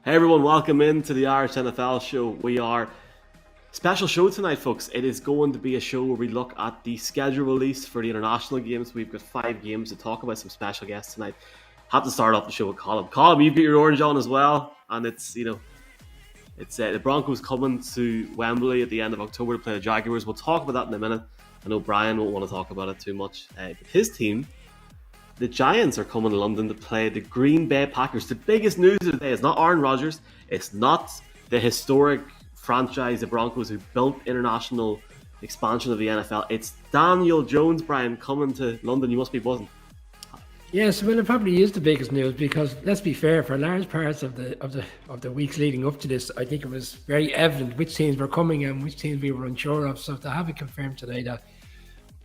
Hey everyone, welcome into the Irish NFL show. We are special show tonight, folks. It is going to be a show where we look at the schedule release for the international games. We've got 5 games to talk about, some special guests tonight. Have to start off the show with Colin. Colin, you've got your orange on as well, and it's the Broncos coming to Wembley at the end of October to play the Jaguars. We'll talk about that in a minute. I know Brian won't want to talk about it too much, but his team, the Giants, are coming to London to play the Green Bay Packers. The biggest news of the day is not Aaron Rodgers. It's not the historic franchise, the Broncos, who built international expansion of the NFL. It's Daniel Jones, Brian, coming to London. You must be buzzing. Yes, well, it probably is the biggest news because let's be fair. For large parts of the weeks leading up to this, I think it was very evident which teams were coming and which teams we were unsure of. So to have it confirmed today that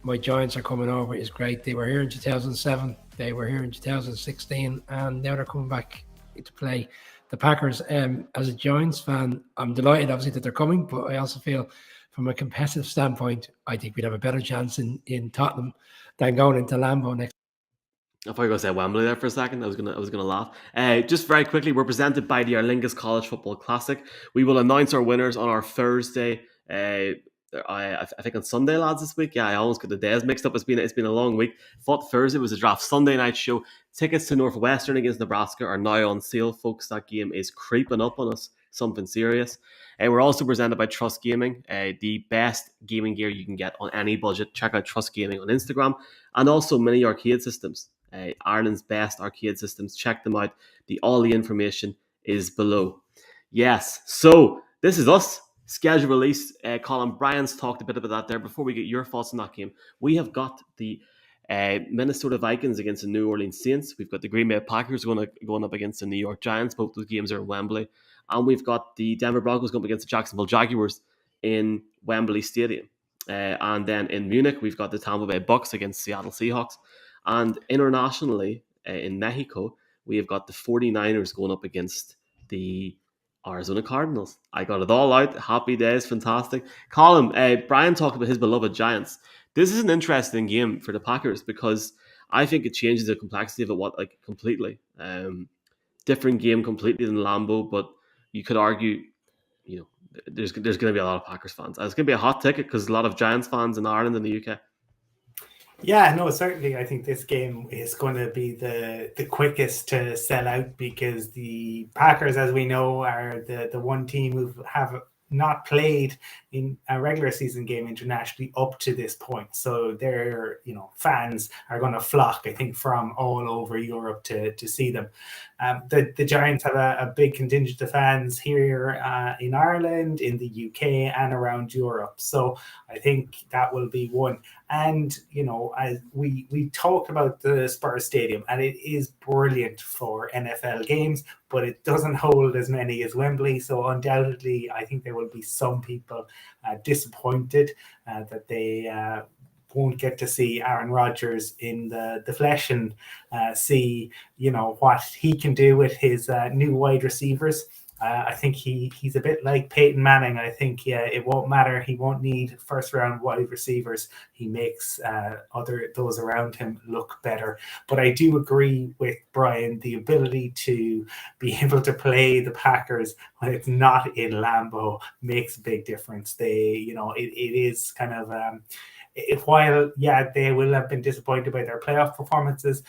my Giants are coming over is great. They were here in 2007, they were here in 2016, and now they're coming back to play the Packers. As a Giants fan, I'm delighted, obviously, that they're coming, but I also feel from a competitive standpoint, I think we'd have a better chance in Tottenham than going into Lambeau next. I thought you were going to say Wembley there for a second. I was gonna laugh. Just very quickly, we're presented by the Aer Lingus College Football Classic. We will announce our winners on our Thursday. I think on Sunday, lads, this week. Yeah, I almost got the days mixed up. It's been a long week. Thought Thursday was a draft. Sunday night show. Tickets to Northwestern against Nebraska are now on sale, folks. That game is creeping up on us. Something serious. We're also presented by Trust Gaming, the best gaming gear you can get on any budget. Check out Trust Gaming on Instagram, and also Mini Arcade Systems, Ireland's best arcade systems. Check them out. All the information is below. Yes, so this is us. Schedule release. Colin, Brian's talked a bit about that there. Before we get your thoughts on that game, we have got the Minnesota Vikings against the New Orleans Saints. We've got the Green Bay Packers going up against the New York Giants. Both those games are in Wembley. And we've got the Denver Broncos going up against the Jacksonville Jaguars in Wembley Stadium. And then in Munich, we've got the Tampa Bay Bucks against Seattle Seahawks. And internationally, in Mexico, we have got the 49ers going up against the Arizona Cardinals. I got it all out. Happy days. Fantastic. Colin, Brian talked about his beloved Giants. This is an interesting game for the Packers because I think it changes the complexity of it completely. Different game completely than Lambeau, but you could argue, there's going to be a lot of Packers fans. And it's going to be a hot ticket because a lot of Giants fans in Ireland and the UK. Yeah, no, certainly. I think this game is going to be the quickest to sell out because the Packers, as we know, are the one team who have not played in a regular season game internationally up to this point. So their fans are going to flock, I think, from all over Europe to see them. The Giants have a big contingent of fans here in Ireland, in the UK, and around Europe. So I think that will be one. And, as we talked about the Spurs Stadium, and it is brilliant for NFL games, but it doesn't hold as many as Wembley. So undoubtedly, I think there will be some people disappointed that they won't get to see Aaron Rodgers in the flesh and see, what he can do with his new wide receivers. I think he's a bit like Peyton Manning. I think it won't matter. He won't need first-round wide receivers. He makes those around him look better. But I do agree with Brian. The ability to be able to play the Packers when it's not in Lambeau makes a big difference. It is kind of while they will have been disappointed by their playoff performances,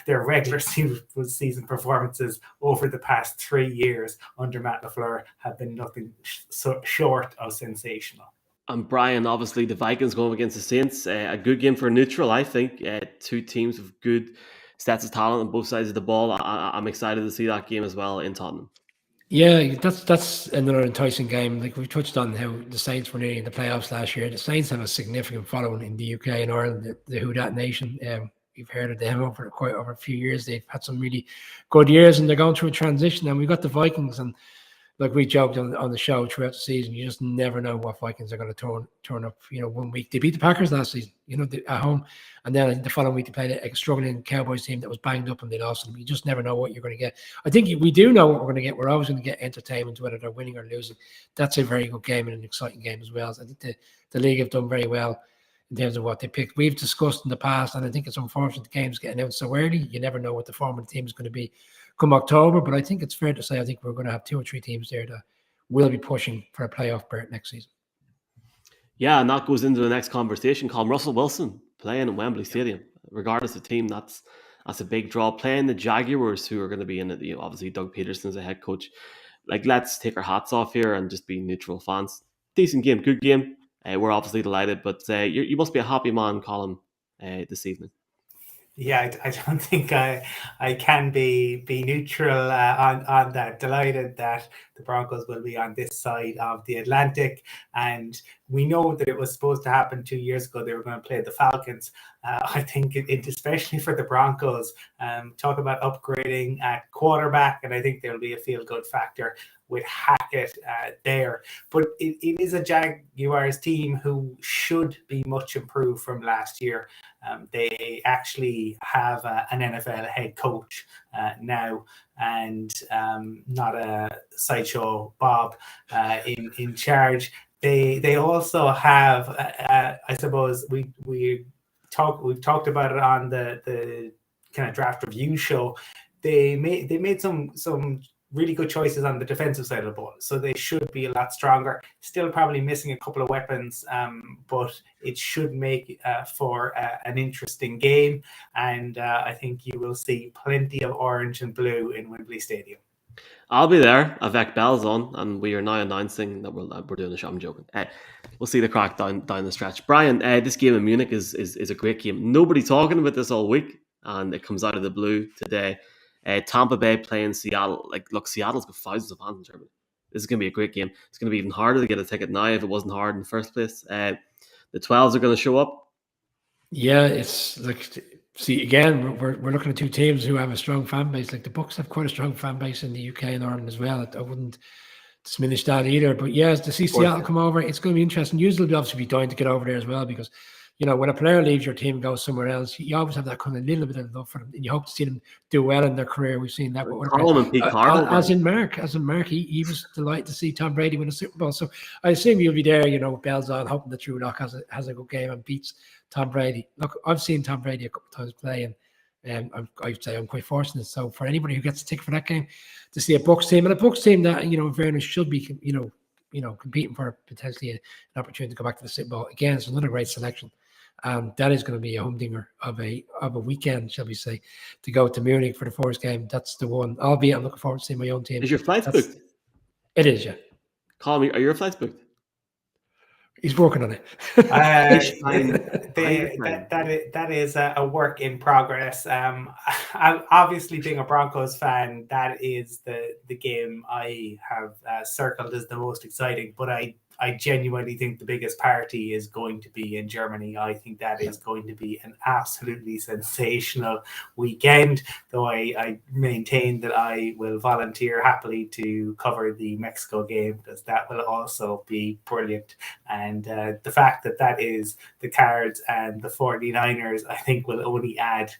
their regular season performances over the past 3 years under Matt LaFleur have been nothing short of sensational. And Brian, obviously, the Vikings going up against the Saints, a good game for a neutral, I think. Two teams with good stats of talent on both sides of the ball. I'm excited to see that game as well in Tottenham. Yeah, that's another enticing game. Like we touched on how the Saints were nearly in the playoffs last year. The Saints have a significant following in the UK and Ireland, the Who Dat Nation. We've heard of them over a few years. They've had some really good years, and they're going through a transition. And we've got the Vikings, and like we joked on the show throughout the season, you just never know what Vikings are going to turn up. 1 week they beat the Packers last season, at home, and then the following week they played a struggling Cowboys team that was banged up and they lost. And you just never know what you're going to get. I think we do know what we're going to get. We're always going to get entertainment, whether they're winning or losing. That's a very good game and an exciting game as well. So I think the league have done very well in terms of what they picked. We've discussed in the past, and I think it's unfortunate the games get announced so early. You never know what the form of the team is going to be come October. But I think it's fair to say I think we're going to have 2 or 3 teams there that will be pushing for a playoff berth next season. Yeah, and that goes into the next conversation. Called Russell Wilson playing at Wembley Stadium, regardless of team. That's a big draw. Playing the Jaguars, who are going to be in it. Obviously, Doug Peterson's a head coach. Like, let's take our hats off here and just be neutral fans. Decent game, good game. We're obviously delighted, but you must be a happy man, Colin, this evening. Yeah, I don't think I can be neutral on that. Delighted that the Broncos will be on this side of the Atlantic, and we know that it was supposed to happen 2 years ago. They were going to play the Falcons. I think it especially for the Broncos, talk about upgrading at quarterback, and I think there'll be a feel-good factor with Hackett there. But it is a Jaguars team who should be much improved from last year. They actually have an NFL head coach now, and not a sideshow Bob in charge. They also have, I suppose we've talked about it on the kind of draft review show. They made some really good choices on the defensive side of the ball, so they should be a lot stronger. Still probably missing a couple of weapons, but it should make for an interesting game, and I think you will see plenty of orange and blue in Wembley Stadium. I'll be there. Avec Bell's on, and we are now announcing that we're doing the show. I'm joking. We'll see the crack down the stretch. Brian, this game in Munich is a great game. Nobody talking about this all week, and it comes out of the blue today. Tampa Bay playing Seattle. Like, look, Seattle's got thousands of fans in Germany. This is going to be a great game. It's going to be even harder to get a ticket now if it wasn't hard in the first place. The 12s are going to show up. Yeah, it's like, see, again, we're looking at 2 teams who have a strong fan base. Like, the Bucks have quite a strong fan base in the UK and Ireland as well. I wouldn't diminish that either. But yeah, to see Seattle come over, it's going to be interesting. Usually, they'll obviously be dying to get over there as well, because when a player leaves your team and goes somewhere else, you always have that kind of little bit of love for them, and you hope to see them do well in their career. We've seen that. As in Mark, he was delighted to see Tom Brady win a Super Bowl. So I assume you'll be there, bells on, hoping that Drew Lock has a good game and beats Tom Brady. Look, I've seen Tom Brady a couple of times play, and I'd say I'm quite fortunate. So for anybody who gets a ticket for that game, to see a Bucks team, and a Bucks team that, in fairness, should be, competing for potentially an opportunity to go back to the Super Bowl. Again, it's another great selection. That is going to be a humdinger of a weekend, shall we say, to go to Munich for the first game. That's the one. Albeit I'm looking forward to seeing my own team. Is your flights booked? It is, yeah. Call me. Are your flights booked? He's working on it. That is a work in progress. Obviously, being a Broncos fan, that is the game I have circled as the most exciting. But I genuinely think the biggest party is going to be in Germany. I think that is going to be an absolutely sensational weekend, though I maintain that I will volunteer happily to cover the Mexico game, because that will also be brilliant. And the fact that is the Cards and the 49ers, I think, will only add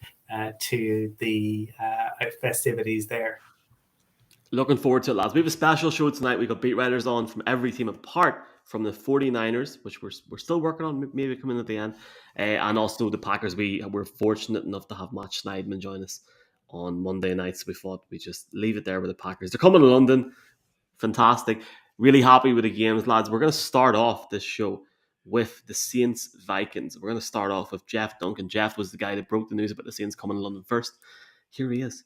to the festivities there. Looking forward to it, lads. We have a special show tonight. We've got beat writers on from every team, apart from the 49ers, which we're still working on, maybe coming at the end, and also the Packers. We're fortunate enough to have Matt Schneidman join us on Monday night, so we thought we'd just leave it there with the Packers. They're coming to London. Fantastic. Really happy with the games, lads. We're going to start off this show with the Saints Vikings. We're going to start off with Jeff Duncan. Jeff was the guy that broke the news about the Saints coming to London first. Here he is.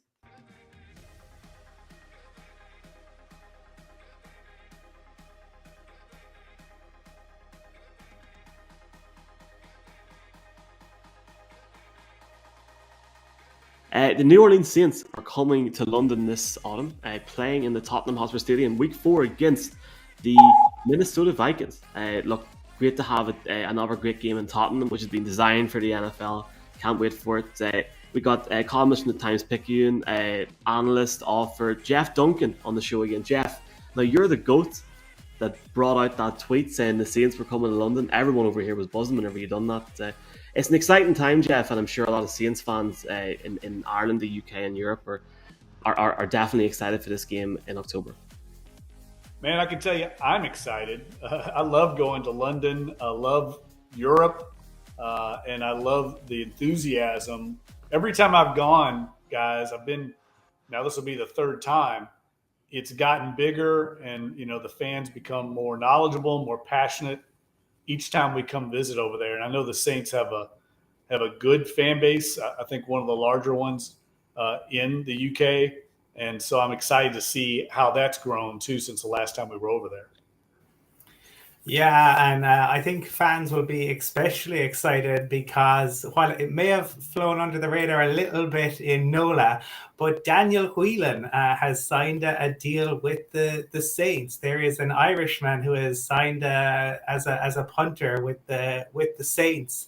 The New Orleans Saints are coming to London this autumn, playing in the Tottenham Hotspur Stadium week 4 against the Minnesota Vikings. Look, great to have another great game in Tottenham, which has been designed for the NFL. Can't wait for it. We got columnist from the Times-Picayune, analyst, author Jeff Duncan on the show again. Jeff, now you're the GOAT that brought out that tweet saying the Saints were coming to London. Everyone over here was buzzing whenever you done that. It's an exciting time, Jeff, and I'm sure a lot of Saints fans in Ireland, the UK, and Europe are definitely excited for this game in October. Man, I can tell you, I'm excited. I love going to London. I love Europe, and I love the enthusiasm. Every time I've gone, guys, I've been now this will be the third time, it's gotten bigger, and the fans become more knowledgeable, more passionate each time we come visit over there. And I know the Saints have a good fan base. I think one of the larger ones in the UK, and so I'm excited to see how that's grown too since the last time we were over there. Yeah, and I think fans will be especially excited because while it may have flown under the radar a little bit in NOLA, but Daniel Whelan has signed a deal with the Saints. There is an Irishman who has signed as a punter with the Saints.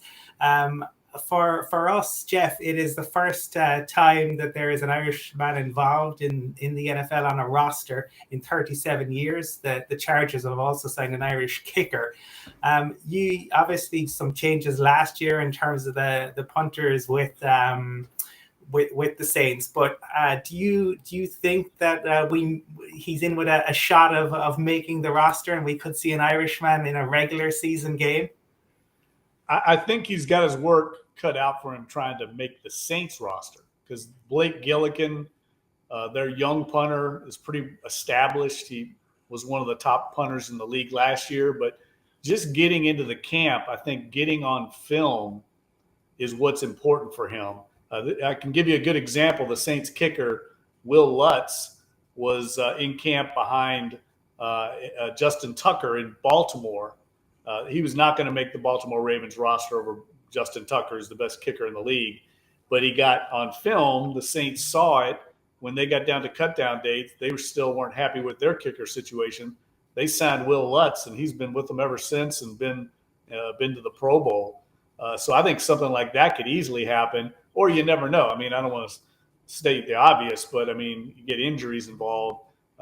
For us, Jeff, it is the first time that there is an Irishman involved in the NFL on a roster in 37 years. The Chargers have also signed an Irish kicker. You obviously some changes last year in terms of the punters with the Saints, but do you think that he's in with a shot of making the roster and we could see an Irishman in a regular season game? I think he's got his work cut out for him trying to make the Saints roster, because Blake Gillikin, their young punter, is pretty established. He was one of the top punters in the league last year, but just getting into the camp, I think getting on film is what's important for him. I can give you a good example. The Saints kicker, Will Lutz, was in camp behind Justin Tucker in Baltimore. He was not going to make the Baltimore Ravens roster over Justin Tucker, who's the best kicker in the league. But he got on film. The Saints saw it. When they got down to cutdown dates, they still weren't happy with their kicker situation. They signed Will Lutz, and he's been with them ever since and been to the Pro Bowl. So I think something like that could easily happen, or you never know. I mean, I don't want to state the obvious, but, I mean, you get injuries involved,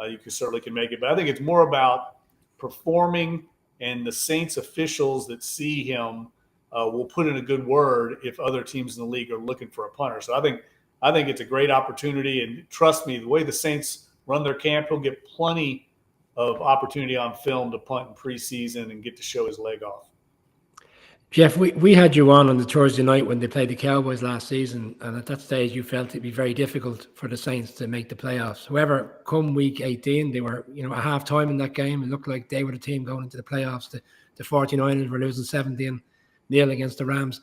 you certainly can make it. But I think it's more about performing, and the Saints officials that see him will put in a good word if other teams in the league are looking for a punter. So I think it's a great opportunity, and trust me, the way the Saints run their camp, he'll get plenty of opportunity on film to punt in preseason and get to show his leg off. Jeff, we had you on the Thursday night when they played the Cowboys last season, and at that stage you felt it'd be very difficult for the Saints to make the playoffs. However, come week 18, they were at half time in that game. It looked like they were the team going into the playoffs. The 49ers were losing 17-0 against the Rams.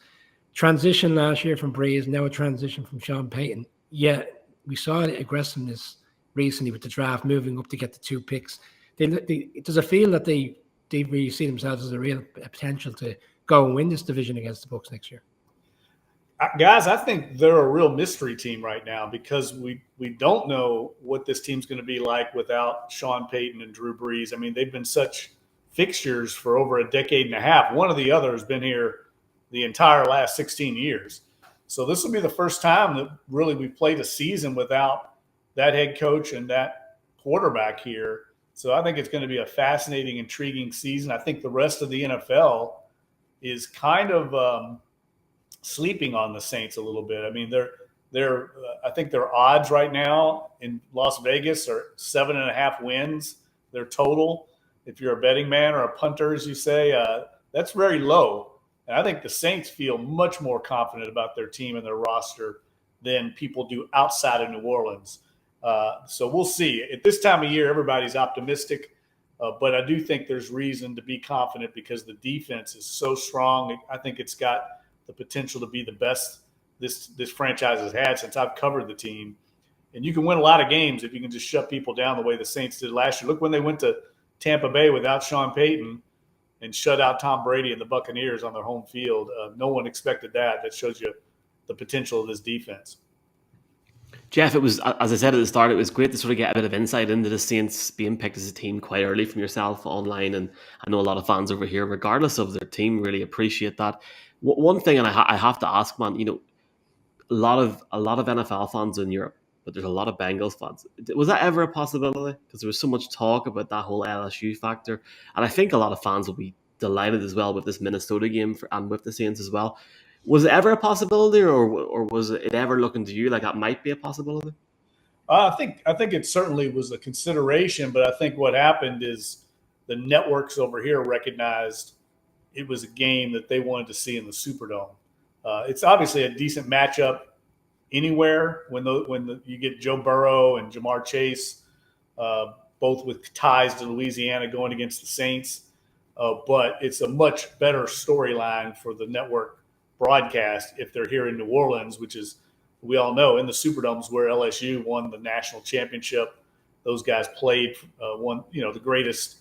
Transition last year from Breeze, now a transition from Sean Payton. Yeah, we saw aggressiveness recently with the draft, moving up to get the 2 picks. Does it feel that they really see themselves as a real potential to go and win this division against the Bucs next year? Guys, I think they're a real mystery team right now, because we don't know what this team's going to be like without Sean Payton and Drew Brees. I mean, they've been such fixtures for over a decade and a half. One or the other has been here the entire last 16 years. So this will be the first time that really we've played a season without that head coach and that quarterback here. So I think it's going to be a fascinating, intriguing season. I think the rest of the NFL is kind of sleeping on the Saints a little bit. I mean, I think their odds right now in Las Vegas are 7.5 wins. Their total, if you're a betting man or a punter, as you say, that's very low. And I think the Saints feel much more confident about their team and their roster than people do outside of New Orleans. So we'll see. At this time of year, everybody's optimistic. But I do think there's reason to be confident because the defense is so strong. I think it's got the potential to be the best this franchise has had since I've covered the team. And you can win a lot of games if you can just shut people down the way the Saints did last year. Look when they went to Tampa Bay without Sean Payton and shut out Tom Brady and the Buccaneers on their home field. No one expected that. That shows you the potential of this defense. Jeff, it was, as I said at the start, it was great to sort of get a bit of insight into the Saints being picked as a team quite early from yourself online, and I know a lot of fans over here, regardless of their team, really appreciate that. One thing, and I have to ask, man, a lot of NFL fans in Europe, but there's a lot of Bengals fans. Was that ever a possibility? Because there was so much talk about that whole LSU factor, and I think a lot of fans will be delighted as well with this Minnesota game and with the Saints as well. Was it ever a possibility, or was it ever looking to you like that might be a possibility? I think it certainly was a consideration, but I think what happened is the networks over here recognized it was a game that they wanted to see in the Superdome. It's obviously a decent matchup anywhere when you get Joe Burrow and Jamar Chase, both with ties to Louisiana going against the Saints. But it's a much better storyline for the network broadcast if they're here in New Orleans, which is, we all know, in the Superdomes where LSU won the national championship. Those guys played the greatest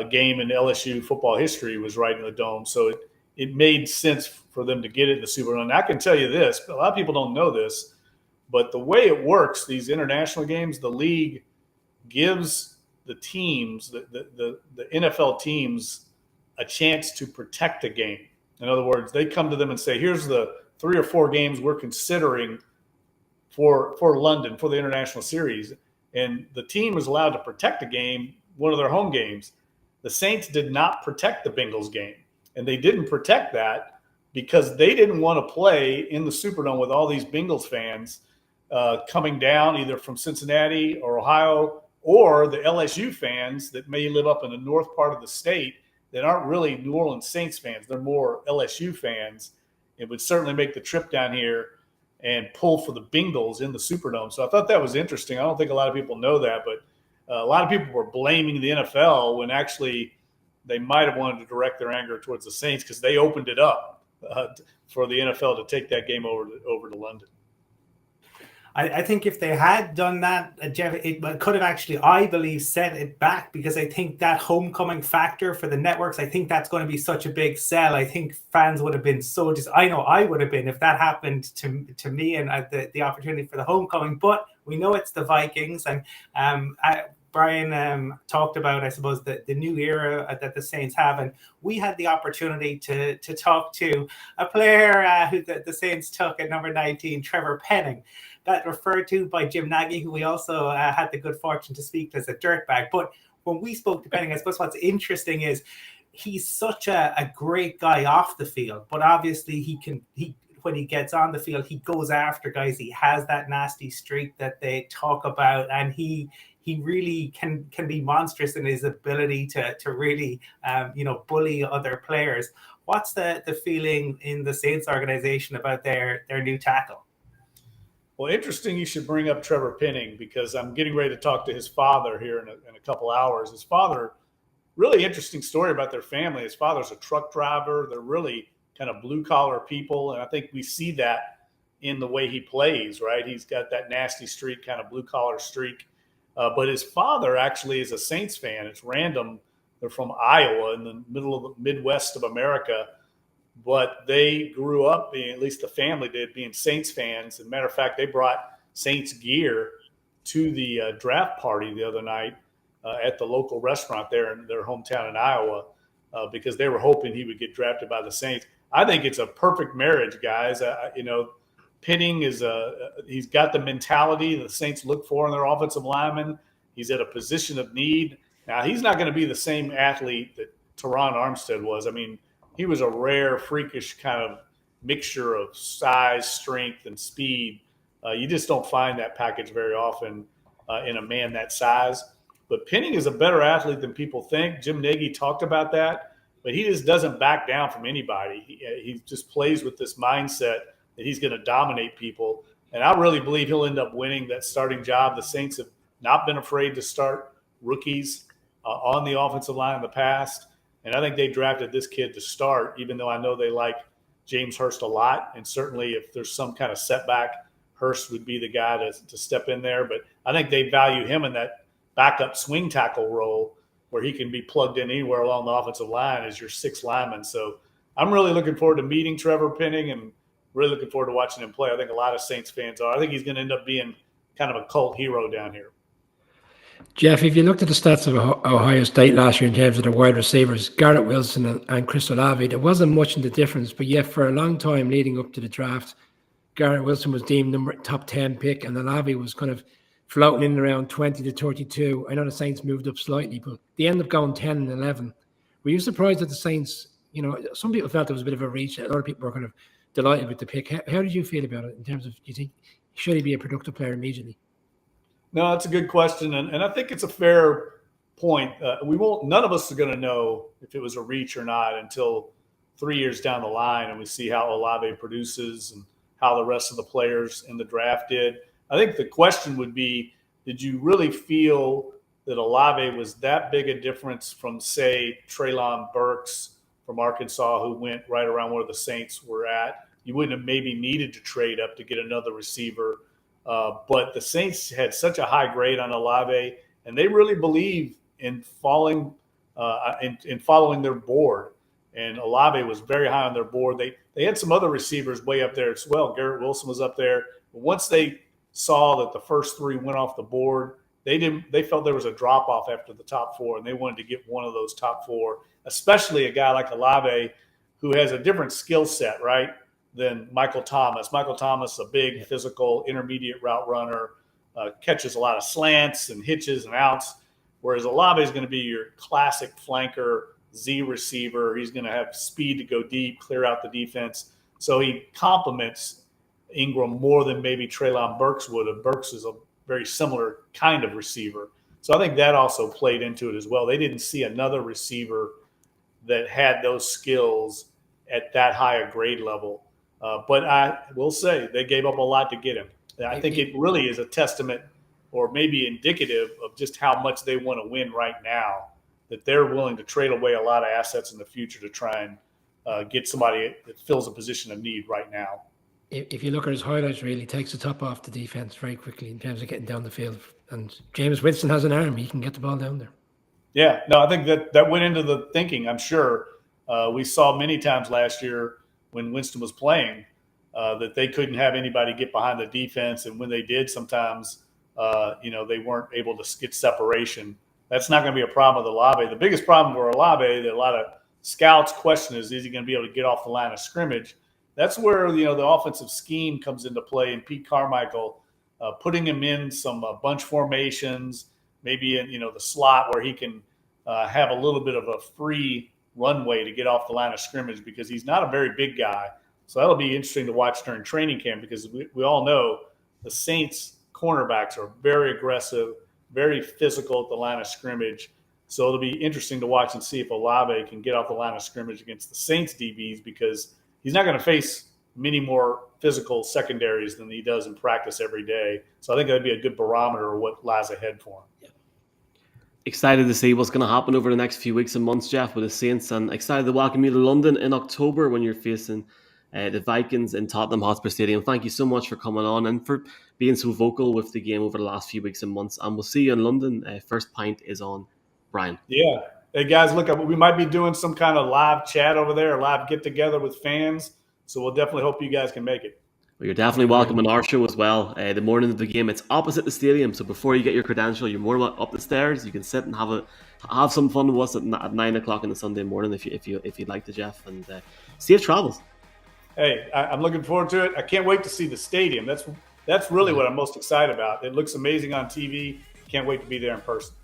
game in LSU football history was right in the Dome. So it made sense for them to get it in the Superdome. And I can tell you this, a lot of people don't know this, but the way it works, these international games, the league gives the teams, the NFL teams, a chance to protect a game. In other words, they come to them and say, here's the 3 or 4 games we're considering for London, for the international series. And the team was allowed to protect a game, one of their home games. The Saints did not protect the Bengals game. And they didn't protect that because they didn't want to play in the Superdome with all these Bengals fans coming down either from Cincinnati or Ohio, or the LSU fans that may live up in the north part of the state that aren't really New Orleans Saints fans. They're more LSU fans. It would certainly make the trip down here and pull for the Bengals in the Superdome. So I thought that was interesting. I don't think a lot of people know that, but a lot of people were blaming the NFL when actually they might have wanted to direct their anger towards the Saints because they opened it up for the NFL to take that game over to London. I think if they had done that, Jeff, it could have actually, I believe, set it back because I think that homecoming factor for the networks, I think that's going to be such a big sell. I think fans would have been I know I would have been if that happened to me and the opportunity for the homecoming. But we know it's the Vikings, and Brian talked about, I suppose, the new era that the Saints have. And we had the opportunity to talk to a player who the Saints took at number 19, Trevor Penning. That referred to by Jim Nagy, who we also had the good fortune to speak to as a dirtbag. But when we spoke to Penning, I suppose what's interesting is he's such a great guy off the field. But obviously when he gets on the field, he goes after guys. He has that nasty streak that they talk about, and he really can be monstrous in his ability to really bully other players. What's the feeling in the Saints organization about their new tackle? Well, interesting you should bring up Trevor Penning because I'm getting ready to talk to his father here in a couple hours. His father, really interesting story about their family. His father's a truck driver. They're really kind of blue-collar people, and I think we see that in the way he plays, right? He's got that nasty streak, kind of blue-collar streak. But his father actually is a Saints fan. It's random. They're from Iowa in the middle of the Midwest of America. But they grew up being, at least the family did, being Saints fans. As a matter of fact, they brought Saints gear to the draft party the other night at the local restaurant there in their hometown in Iowa because they were hoping he would get drafted by the Saints. I think it's a perfect marriage, guys. Penning he's got the mentality the Saints look for in their offensive lineman. He's at a position of need. Now, he's not going to be the same athlete that Teron Armstead was. I mean, he was a rare, freakish kind of mixture of size, strength, and speed. You just don't find that package very often in a man that size. But Penning is a better athlete than people think. Jim Nagy talked about that, but he just doesn't back down from anybody. He just plays with this mindset that he's going to dominate people. And I really believe he'll end up winning that starting job. The Saints have not been afraid to start rookies on the offensive line in the past. And I think they drafted this kid to start, even though I know they like James Hurst a lot. And certainly if there's some kind of setback, Hurst would be the guy to step in there. But I think they value him in that backup swing tackle role where he can be plugged in anywhere along the offensive line as your sixth lineman. So I'm really looking forward to meeting Trevor Penning and really looking forward to watching him play. I think a lot of Saints fans are. I think he's going to end up being kind of a cult hero down here. Jeff, if you looked at the stats of Ohio State last year in terms of the wide receivers, Garrett Wilson and Chris Olave, there wasn't much in the difference, but yet for a long time leading up to the draft, Garrett Wilson was deemed top 10 pick, and Olave was kind of floating in around 20 to 32. I know the Saints moved up slightly, but they ended up going 10 and 11. Were you surprised that the Saints, some people felt it was a bit of a reach, and other people were kind of delighted with the pick. How did you feel about it in terms of, do you think, should he be a productive player immediately? No, that's a good question, and I think it's a fair point. None of us are going to know if it was a reach or not until 3 years down the line, and we see how Olave produces and how the rest of the players in the draft did. I think the question would be, did you really feel that Olave was that big a difference from, say, Treylon Burks from Arkansas, who went right around where the Saints were at? You wouldn't have maybe needed to trade up to get another receiver. But the Saints had such a high grade on Olave, and they really believe in following their board. And Olave was very high on their board. They had some other receivers way up there as well. Garrett Wilson was up there. But once they saw that the first three went off the board, they felt there was a drop off after the top four, and they wanted to get one of those top four, especially a guy like Olave, who has a different skill set, right, than Michael Thomas. Michael Thomas, a big physical intermediate route runner, catches a lot of slants and hitches and outs, whereas Olave is going to be your classic flanker, Z receiver. He's going to have speed to go deep, clear out the defense. So he complements Ingram more than maybe Treylon Burks would have. Burks is a very similar kind of receiver. So I think that also played into it as well. They didn't see another receiver that had those skills at that higher grade level. But I will say they gave up a lot to get him. I think it really is a testament or maybe indicative of just how much they want to win right now, that they're willing to trade away a lot of assets in the future to try and get somebody that fills a position of need right now. If you look at his highlights, really takes the top off the defense very quickly in terms of getting down the field. And Jameis Winston has an arm; he can get the ball down there. Yeah, no, I think that went into the thinking. I'm sure we saw many times last year when Winston was playing that they couldn't have anybody get behind the defense, and when they did, sometimes they weren't able to get separation. That's not going to be a problem with Olave. The biggest problem for Olave that a lot of scouts question is he going to be able to get off the line of scrimmage? That's where the offensive scheme comes into play, and Pete Carmichael putting him in some bunch formations, maybe in the slot where he can have a little bit of a free runway to get off the line of scrimmage, because he's not a very big guy. So that'll be interesting to watch during training camp, because we all know the Saints cornerbacks are very aggressive, very physical at the line of scrimmage. So it'll be interesting to watch and see if Olave can get off the line of scrimmage against the Saints DBs, because he's not going to face many more physical secondaries than he does in practice every day. So I think that'd be a good barometer of what lies ahead for him. Yeah. Excited to see what's going to happen over the next few weeks and months, Jeff, with the Saints, and excited to welcome you to London in October when you're facing the Vikings in Tottenham Hotspur Stadium. Thank you so much for coming on and for being so vocal with the game over the last few weeks and months. And we'll see you in London. First pint is on, Brian. Yeah. Hey, guys, look, we might be doing some kind of live chat over there, a live get-together with fans. So we'll definitely hope you guys can make it. Well, you're definitely welcome on our show as well. The morning of the game, it's opposite the stadium. So before you get your credential, you're more up the stairs. You can sit and have some fun with us at 9 o'clock on the Sunday morning if you'd like to, Jeff. And safe travels. Hey, I'm looking forward to it. I can't wait to see the stadium. That's really what I'm most excited about. It looks amazing on TV. Can't wait to be there in person.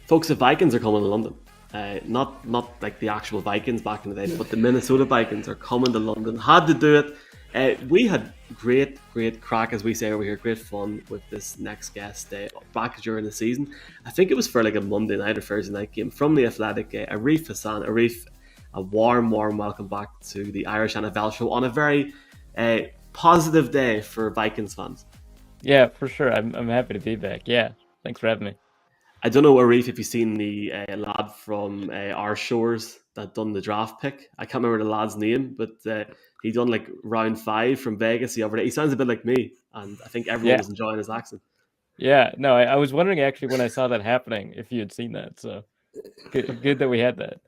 Folks, the Vikings are coming to London. Not like the actual Vikings back in the day, but the Minnesota Vikings are coming to London. Had to do it. We had great crack, as we say over here, great fun with this next guest back during the season. I think it was for like a Monday night or Thursday night game from the Athletic. Arif Hassan. Arif, a warm welcome back to the Irish NFL show on a very positive day for Vikings fans. Yeah, for sure. I'm happy to be back. Yeah, thanks for having me. I don't know, Arif, if you've seen the lad from our shores that done the draft pick. I can't remember the lad's name, but he done like round 5 from Vegas the other day. He sounds a bit like me, and I think everyone was enjoying his accent. Yeah, no, I was wondering actually when I saw that happening if you had seen that. So good that we had that.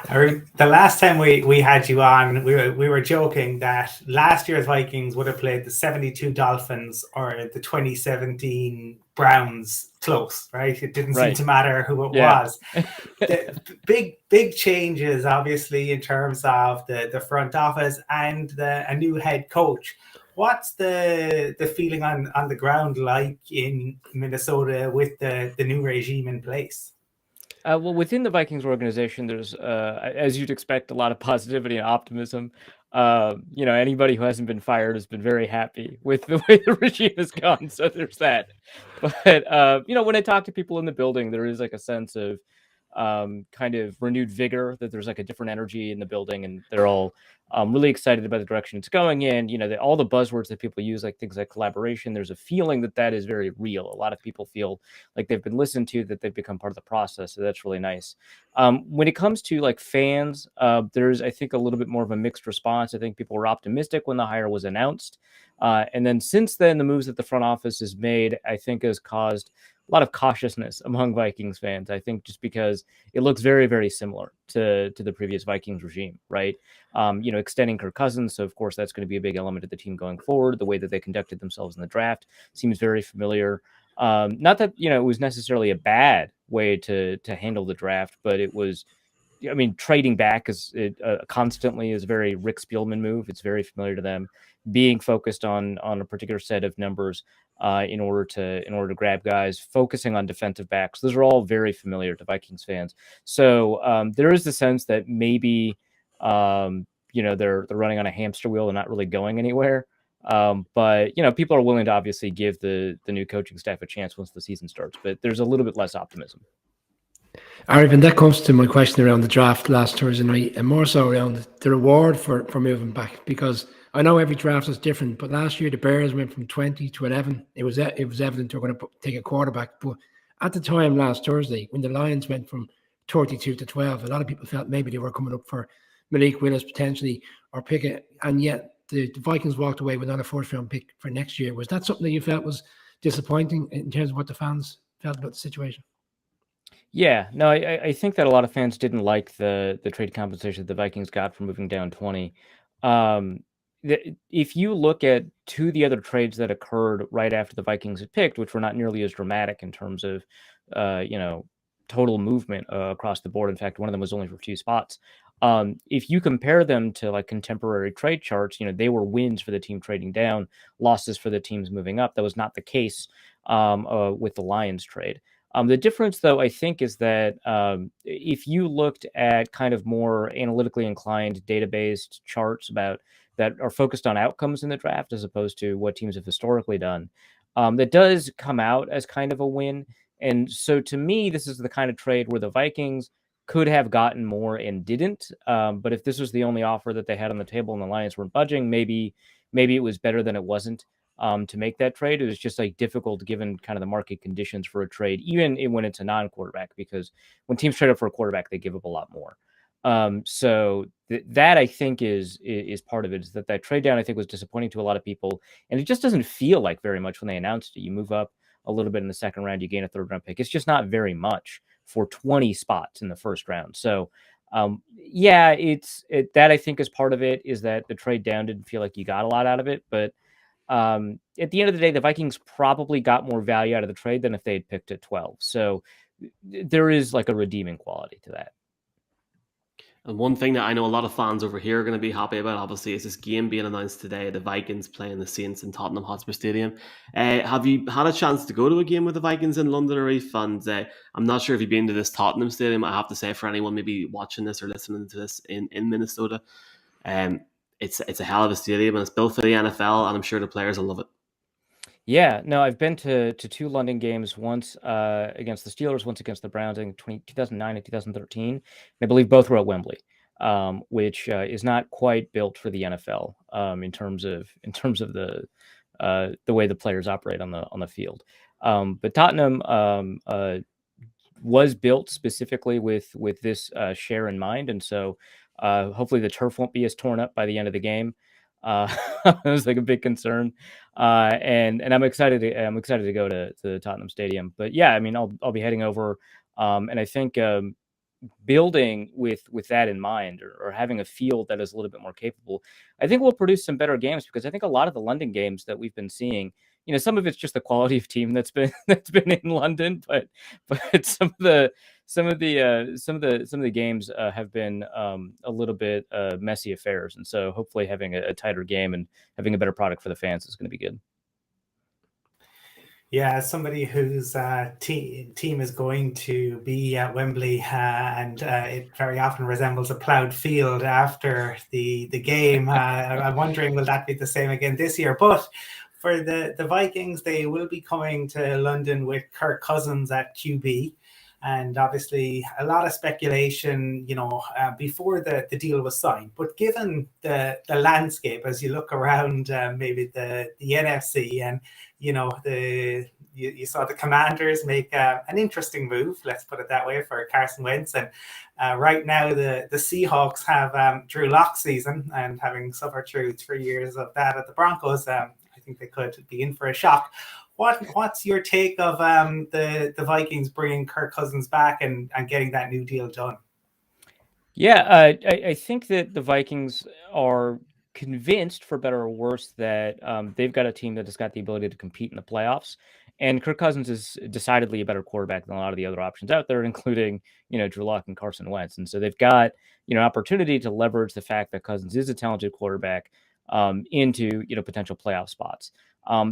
The last time we had you on, we were joking that last year's Vikings would have played the 72 Dolphins or the 2017 Browns close, right? It didn't seem to matter who it was. The big changes, obviously, in terms of the front office and a new head coach. What's the feeling on the ground like in Minnesota with the new regime in place? Well, within the Vikings organization, there's, as you'd expect, a lot of positivity and optimism. Anybody who hasn't been fired has been very happy with the way the regime has gone. So there's that. But when I talk to people in the building, there is like a sense of kind of renewed vigor. That there's like a different energy in the building, and they're all really excited about the direction it's going in. All the buzzwords that people use, like things like collaboration. There's a feeling that is very real. A lot of people feel like they've been listened to, that they've become part of the process. So that's really nice. When it comes to like fans, there's, I think, a little bit more of a mixed response. I think people were optimistic when the hire was announced. And then since then, the moves that the front office has made, I think, has caused a lot of cautiousness among Vikings fans. I think just because it looks very, very similar to the previous Vikings regime, right? Extending Kirk Cousins. So, of course, that's going to be a big element of the team going forward. The way that they conducted themselves in the draft seems very familiar. Not that, it was necessarily a bad way to handle the draft, but it was, trading back constantly is a very Rick Spielman move. It's very familiar to them. Being focused on a particular set of numbers in order to grab guys, focusing on defensive backs. Those are all very familiar to Vikings fans. So there is the sense that maybe they're running on a hamster wheel and not really going anywhere. But people are willing to obviously give the new coaching staff a chance once the season starts. But there's a little bit less optimism. Arif, and that comes to my question around the draft last Thursday night, and more so around the reward for moving back, because I know every draft is different, but last year the Bears went from 20 to 11. It was evident they were going to take a quarterback. But at the time last Thursday, when the Lions went from 32 to 12, a lot of people felt maybe they were coming up for Malik Willis potentially, or Pickett, and yet the Vikings walked away with another first-round pick for next year. Was that something that you felt was disappointing in terms of what the fans felt about the situation? Yeah, no, I think that a lot of fans didn't like the trade compensation the Vikings got for moving down 20. If you look at two of the other trades that occurred right after the Vikings had picked, which were not nearly as dramatic in terms of, total movement across the board. In fact, one of them was only for 2 spots. If you compare them to like contemporary trade charts, they were wins for the team trading down, losses for the teams moving up. That was not the case with the Lions trade. The difference, though, I think, is that if you looked at kind of more analytically inclined database charts that are focused on outcomes in the draft as opposed to what teams have historically done, that does come out as kind of a win. And so to me, this is the kind of trade where the Vikings could have gotten more and didn't. But if this was the only offer that they had on the table and the Lions weren't budging, maybe it was better than it wasn't. To make that trade. It was just like difficult given kind of the market conditions for a trade, even when it's a non-quarterback, because when teams trade up for a quarterback, they give up a lot more. So that I think is part of it, is that trade down I think was disappointing to a lot of people, and it just doesn't feel like very much when they announced it. You move up a little bit in the second round, you gain a third round pick. It's just not very much for 20 spots in the first round. So that I think is part of it, is that the trade down didn't feel like you got a lot out of it, but at the end of the day, the Vikings probably got more value out of the trade than if they had picked at 12. So there is like a redeeming quality to that. And one thing that I know a lot of fans over here are going to be happy about, obviously, is this game being announced today. The Vikings playing the Saints in Tottenham Hotspur Stadium. Have you had a chance to go to a game with the Vikings in London, or and I'm not sure if you've been to this Tottenham Stadium. I have to say, for anyone maybe watching this or listening to this in Minnesota, it's a hell of a stadium, and it's built for the NFL, and I'm sure the players will love it. Yeah, no, I've been to 2 London games, once against the Steelers, once against the Browns in 2009 and 2013. And I believe both were at Wembley, which is not quite built for the NFL in terms of the way the players operate on the field. But Tottenham was built specifically with this share in mind, and so hopefully the turf won't be as torn up by the end of the game. It was like a big concern, and I'm excited to go to the Tottenham Stadium. But yeah, I'll be heading over, and I think building with that in mind, or having a field that is a little bit more capable, I think we'll produce some better games, because I think a lot of the London games that we've been seeing, some of it's just the quality of team that's been in London, but some of the games have been a little bit messy affairs, and so hopefully having a tighter game and having a better product for the fans is going to be good. Yeah, as somebody whose team is going to be at Wembley, and it very often resembles a ploughed field after the game. I'm wondering, will that be the same again this year? But for the Vikings, they will be coming to London with Kirk Cousins at QB. And obviously, a lot of speculation, before the deal was signed. But given the landscape, as you look around, maybe the NFC, and you saw the Commanders make an interesting move, let's put it that way, for Carson Wentz. And right now, the Seahawks have Drew Lock season, and having suffered through 3 years of that at the Broncos, I think they could be in for a shock. What's your take of the Vikings bringing Kirk Cousins back and getting that new deal done? Yeah, I think that the Vikings are convinced, for better or worse, that they've got a team that has got the ability to compete in the playoffs. And Kirk Cousins is decidedly a better quarterback than a lot of the other options out there, including, Drew Lock and Carson Wentz. And so they've got, opportunity to leverage the fact that Cousins is a talented quarterback into, potential playoff spots.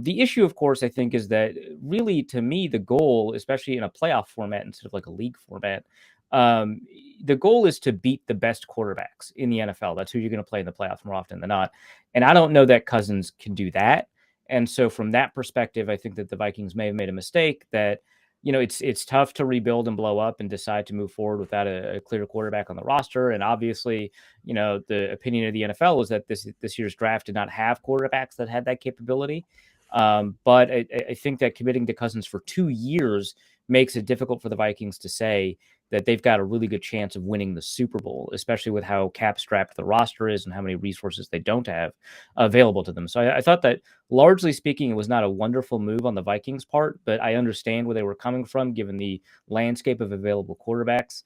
The issue, of course, I think, is that really, to me, the goal, especially in a playoff format instead of like a league format, the goal is to beat the best quarterbacks in the NFL. That's who you're going to play in the playoffs more often than not. And I don't know that Cousins can do that. And so from that perspective, I think that the Vikings may have made a mistake that, it's tough to rebuild and blow up and decide to move forward without a clear quarterback on the roster. And obviously, the opinion of the NFL is that this year's draft did not have quarterbacks that had that capability. But I think that committing to Cousins for 2 years makes it difficult for the Vikings to say that they've got a really good chance of winning the Super Bowl, especially with how cap-strapped the roster is and how many resources they don't have available to them. So I thought that, largely speaking, it was not a wonderful move on the Vikings' part, but I understand where they were coming from given the landscape of available quarterbacks.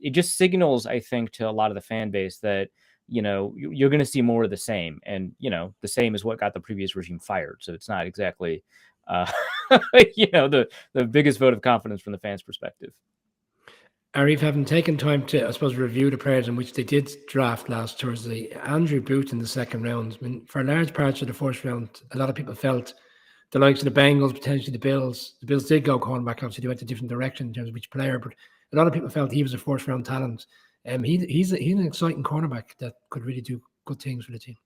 It just signals, I think, to a lot of the fan base that, you're going to see more of the same. And, the same is what got the previous regime fired. So it's not exactly, the biggest vote of confidence from the fans' perspective. Arif, having taken time to, I suppose, review the players in which they did draft last Thursday, Andrew Booth in the second round. I mean, for large parts of the first round, a lot of people felt the likes of the Bengals, potentially the Bills. The Bills did go cornerback, obviously they went a different direction in terms of which player, but a lot of people felt he was a first round talent. He's an exciting cornerback that could really do good things for the team.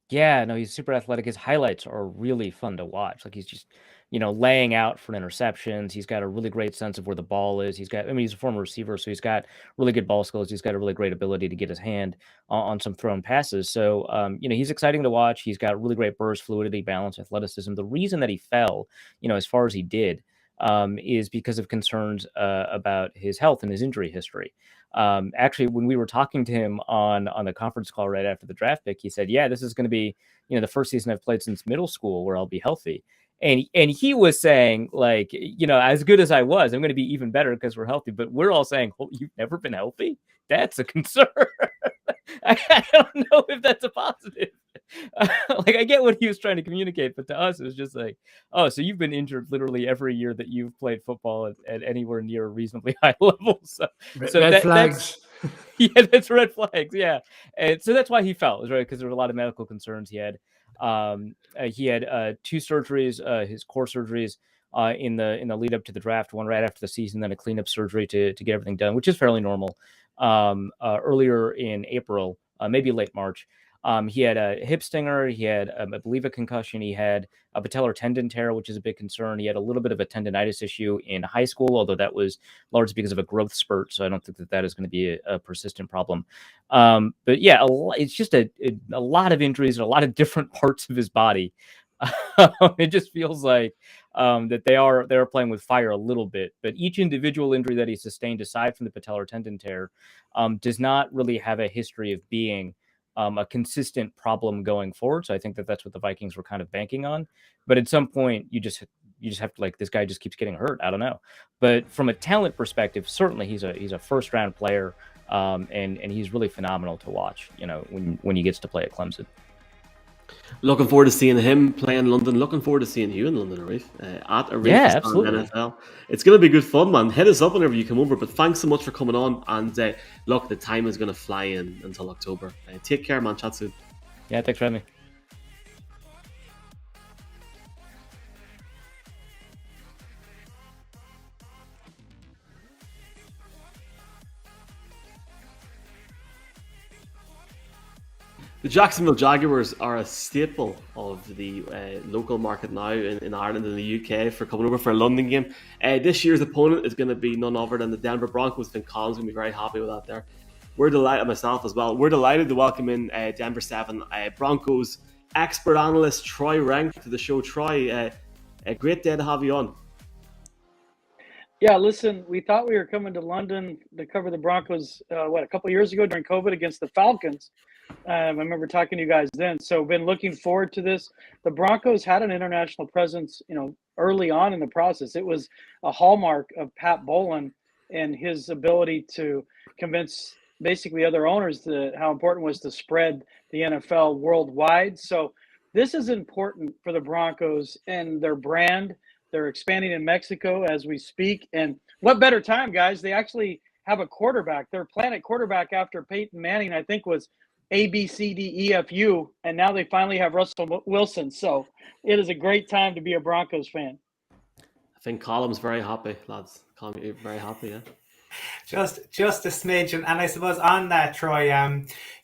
Yeah, no, he's super athletic. His highlights are really fun to watch. Like, he's just, laying out for interceptions. He's got a really great sense of where the ball is. He's a former receiver, so he's got really good ball skills. He's got a really great ability to get his hand on some thrown passes. So, he's exciting to watch. He's got really great burst, fluidity, balance, athleticism. The reason that he fell, as far as he did, is because of concerns about his health and his injury history. Actually, when we were talking to him on the conference call right after the draft pick, he said, yeah, this is going to be, the first season I've played since middle school where I'll be healthy. And he was saying, like, as good as I was, I'm going to be even better because we're healthy. But we're all saying, oh, you've never been healthy? That's a concern. I don't know if that's a positive. Like, I get what he was trying to communicate, but to us, it was just like, oh, so you've been injured literally every year that you've played football at anywhere near a reasonably high level. So red flags. That's red flags. Yeah. And so that's why he fell, right? Because there were a lot of medical concerns he had. He had 2 surgeries, his core surgeries, in the lead up to the draft, one right after the season, then a cleanup surgery to get everything done, which is fairly normal. Earlier in April, maybe late March, he had a hip stinger. He had, I believe, a concussion. He had a patellar tendon tear, which is a big concern. He had a little bit of a tendonitis issue in high school, although that was largely because of a growth spurt. So I don't think that is going to be a persistent problem. But yeah, it's just a lot of injuries in a lot of different parts of his body. It just feels like that they're playing with fire a little bit, but each individual injury that he sustained, aside from the patellar tendon tear, does not really have a history of being a consistent problem going forward. So I think that that's what the Vikings were kind of banking on. But at some point, you just have to, like, this guy just keeps getting hurt. I don't know. But from a talent perspective, certainly he's a first round player, and he's really phenomenal to watch. When he gets to play at Clemson. Looking forward to seeing him play in London. Looking forward to seeing you in London, Arif. At Arif, yeah, absolutely. NFL. It's going to be good fun, man. Hit us up whenever you come over. But thanks so much for coming on. And look, the time is going to fly in until October. Take care, man. Chat soon. Yeah, thanks for having me. The Jacksonville Jaguars are a staple of the local market now in Ireland and the UK for coming over for a London game. This year's opponent is going to be none other than the Denver Broncos. I think Colin's going to be very happy with that there. We're delighted, myself as well, we're delighted to welcome in Denver 7 Broncos expert analyst Troy Rank to the show. Troy, a great day to have you on. Yeah, listen, we thought we were coming to London to cover the Broncos, a couple of years ago during COVID against the Falcons. I remember talking to you guys then. So been looking forward to this. The Broncos had an international presence, early on in the process. It was a hallmark of Pat Bowlen and his ability to convince basically other owners how important it was to spread the NFL worldwide. So this is important for the Broncos and their brand. They're expanding in Mexico as we speak. And what better time, guys? They actually have a quarterback. Their plan at quarterback after Peyton Manning, I think, was A, B, C, D, E, F, U. And now they finally have Russell Wilson. So it is a great time to be a Broncos fan. I think Colin's very happy, lads. Colin, you're very happy, yeah? Just a smidge, and I suppose on that, Troy,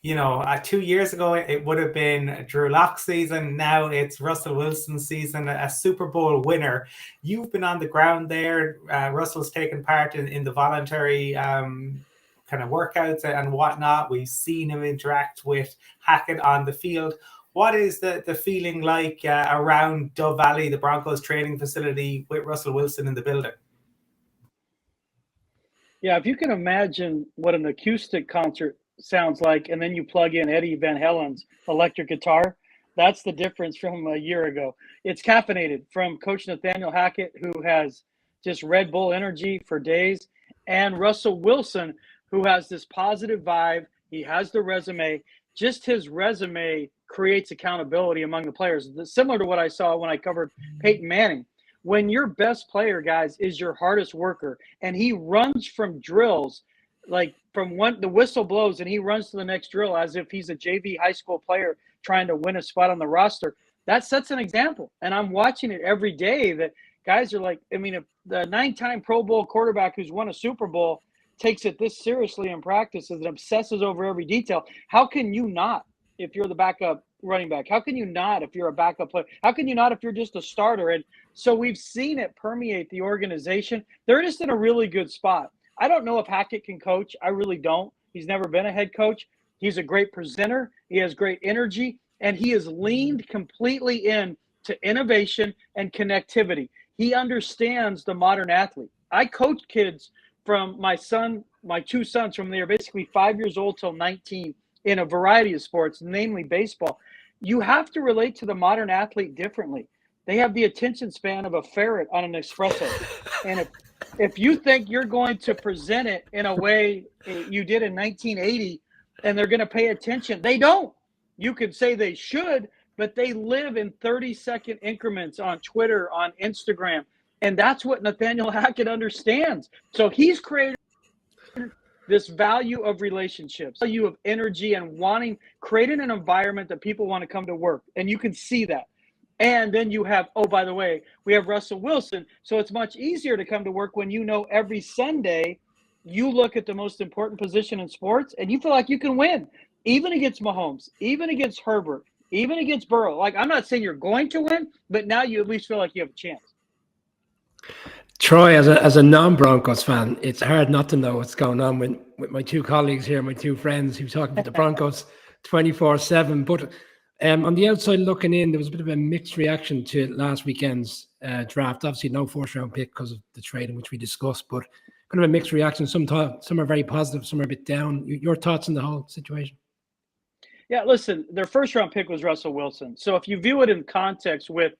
2 years ago it would have been Drew Lock's season. Now it's Russell Wilson's season, a Super Bowl winner. You've been on the ground there. Russell's taken part in the voluntary kind of workouts and whatnot. We've seen him interact with Hackett on the field. What is the feeling like around Dove Valley, the Broncos training facility, with Russell Wilson in the building? Yeah, if you can imagine what an acoustic concert sounds like, and then you plug in Eddie Van Halen's electric guitar, that's the difference from a year ago. It's caffeinated from Coach Nathaniel Hackett, who has just Red Bull energy for days, and Russell Wilson, who has this positive vibe. He has the resume. Just his resume creates accountability among the players, similar to what I saw when I covered Peyton Manning. When your best player, guys, is your hardest worker, and he runs from drills, like from the whistle blows and he runs to the next drill as if he's a JV high school player trying to win a spot on the roster, that sets an example. And I'm watching it every day that guys are like, if the 9-time Pro Bowl quarterback who's won a Super Bowl takes it this seriously in practice and obsesses over every detail, how can you not if you're the backup running back? How can you not if you're a backup player? How can you not if you're just a starter? And so we've seen it permeate the organization. They're just in a really good spot. I don't know if Hackett can coach. I really don't. He's never been a head coach. He's a great presenter. He has great energy, and he has leaned completely in to innovation and connectivity. He understands the modern athlete. I coach kids from my two sons from they are basically 5 years old till 19 in a variety of sports, namely baseball. You have to relate to the modern athlete differently. They have the attention span of a ferret on an espresso. And if you think you're going to present it in a way you did in 1980 and they're going to pay attention, they don't. You could say they should, but they live in 30-second increments on Twitter, on Instagram. And that's what Nathaniel Hackett understands. So he's created this value of relationships, value of energy, and creating an environment that people want to come to work. And you can see that. And then you have, oh, by the way, we have Russell Wilson. So it's much easier to come to work when you know every Sunday you look at the most important position in sports and you feel like you can win, even against Mahomes, even against Herbert, even against Burrow. Like, I'm not saying you're going to win, but now you at least feel like you have a chance. Troy, as a non-Broncos fan, it's hard not to know what's going on with my two colleagues here, my two friends who talk about the Broncos 24/7. But on the outside looking in, there was a bit of a mixed reaction to last weekend's draft. Obviously, no first-round pick because of the trade in which we discussed, but kind of a mixed reaction. Some are very positive, some are a bit down. Your thoughts on the whole situation? Yeah, listen, their first-round pick was Russell Wilson. So if you view it in context with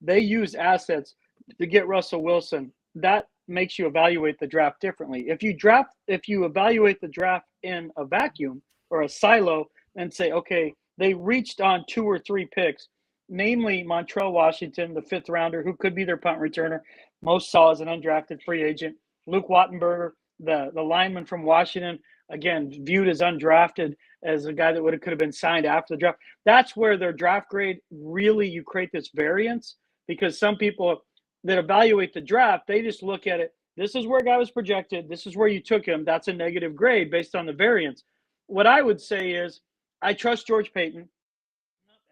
they use assets to get Russell Wilson, that makes you evaluate the draft differently. If you evaluate the draft in a vacuum or a silo and say, okay, they reached on 2 or 3 picks, namely Montrell Washington, the 5th rounder, who could be their punt returner. Most saw as an undrafted free agent. Luke Wattenberger, the lineman from Washington, again, viewed as undrafted, as a guy that could have been signed after the draft. That's where their draft grade really, you create this variance, because some people that evaluate the draft, they just look at it. This is where a guy was projected. This is where you took him. That's a negative grade based on the variance. What I would say is, I trust George Payton.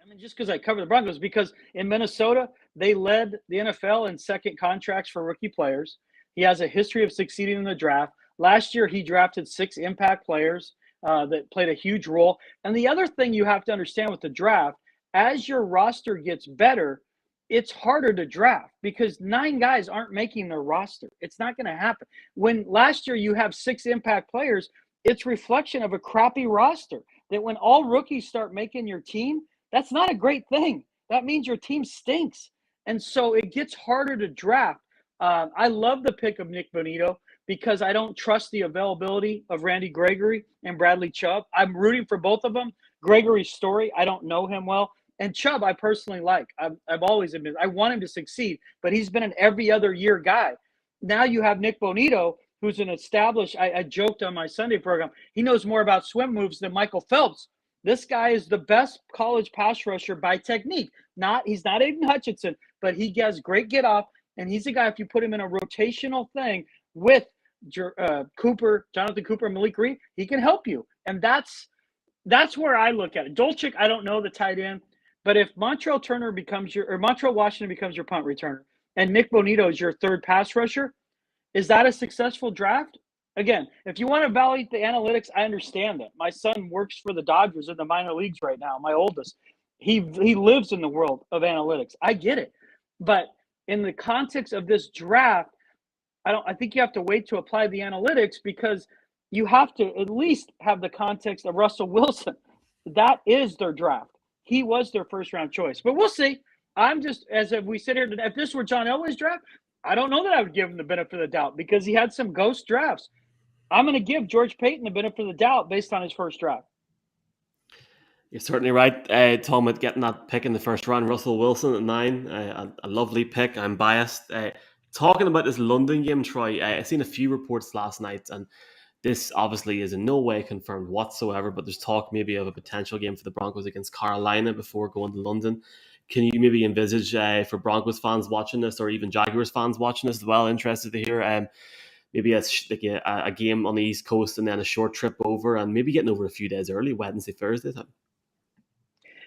I mean, just because I cover the Broncos, because in Minnesota, they led the NFL in second contracts for rookie players. He has a history of succeeding in the draft. Last year, he drafted 6 impact players that played a huge role. And the other thing you have to understand with the draft, as your roster gets better, it's harder to draft because 9 guys aren't making their roster. It's not going to happen. When last year you have 6 impact players, it's reflection of a crappy roster. That when all rookies start making your team, that's not a great thing. That means your team stinks. And so it gets harder to draft. I love the pick of Nick Bonito because I don't trust the availability of Randy Gregory and Bradley Chubb. I'm rooting for both of them. Gregory's story, I don't know him well. And Chubb, I personally like. I've always admitted I want him to succeed, but he's been an every other year guy. Now you have Nick Bonito, who's an established, I joked on my Sunday program, he knows more about swim moves than Michael Phelps. This guy is the best college pass rusher by technique. He's not Aiden Hutchinson, but he has great get off, and he's a guy, if you put him in a rotational thing with Jonathan Cooper, Malik Reed, he can help you. And that's where I look at it. Dolchik, I don't know the tight end, but if Montrell Washington becomes your punt returner and Nick Bonito is your third pass rusher, is that a successful draft? Again, if you want to evaluate the analytics, I understand that. My son works for the Dodgers in the minor leagues right now, my oldest. He lives in the world of analytics. I get it. But in the context of this draft, I think you have to wait to apply the analytics because you have to at least have the context of Russell Wilson. That is their draft. He was their first-round choice. But we'll see. I'm just, as if we sit here today, if this were John Elway's draft, I don't know that I would give him the benefit of the doubt because he had some ghost drafts. I'm going to give George Payton the benefit of the doubt based on his first draft. You're certainly right, Tom, at getting that pick in the first round. Russell Wilson at 9, a lovely pick. I'm biased. Talking about this London game, Troy, I've seen a few reports last night, and this obviously is in no way confirmed whatsoever, but there's talk maybe of a potential game for the Broncos against Carolina before going to London. Can you maybe envisage for Broncos fans watching this, or even Jaguars fans watching this as well, interested to hear maybe a game on the East Coast and then a short trip over, and maybe getting over a few days early, Wednesday, Thursday time?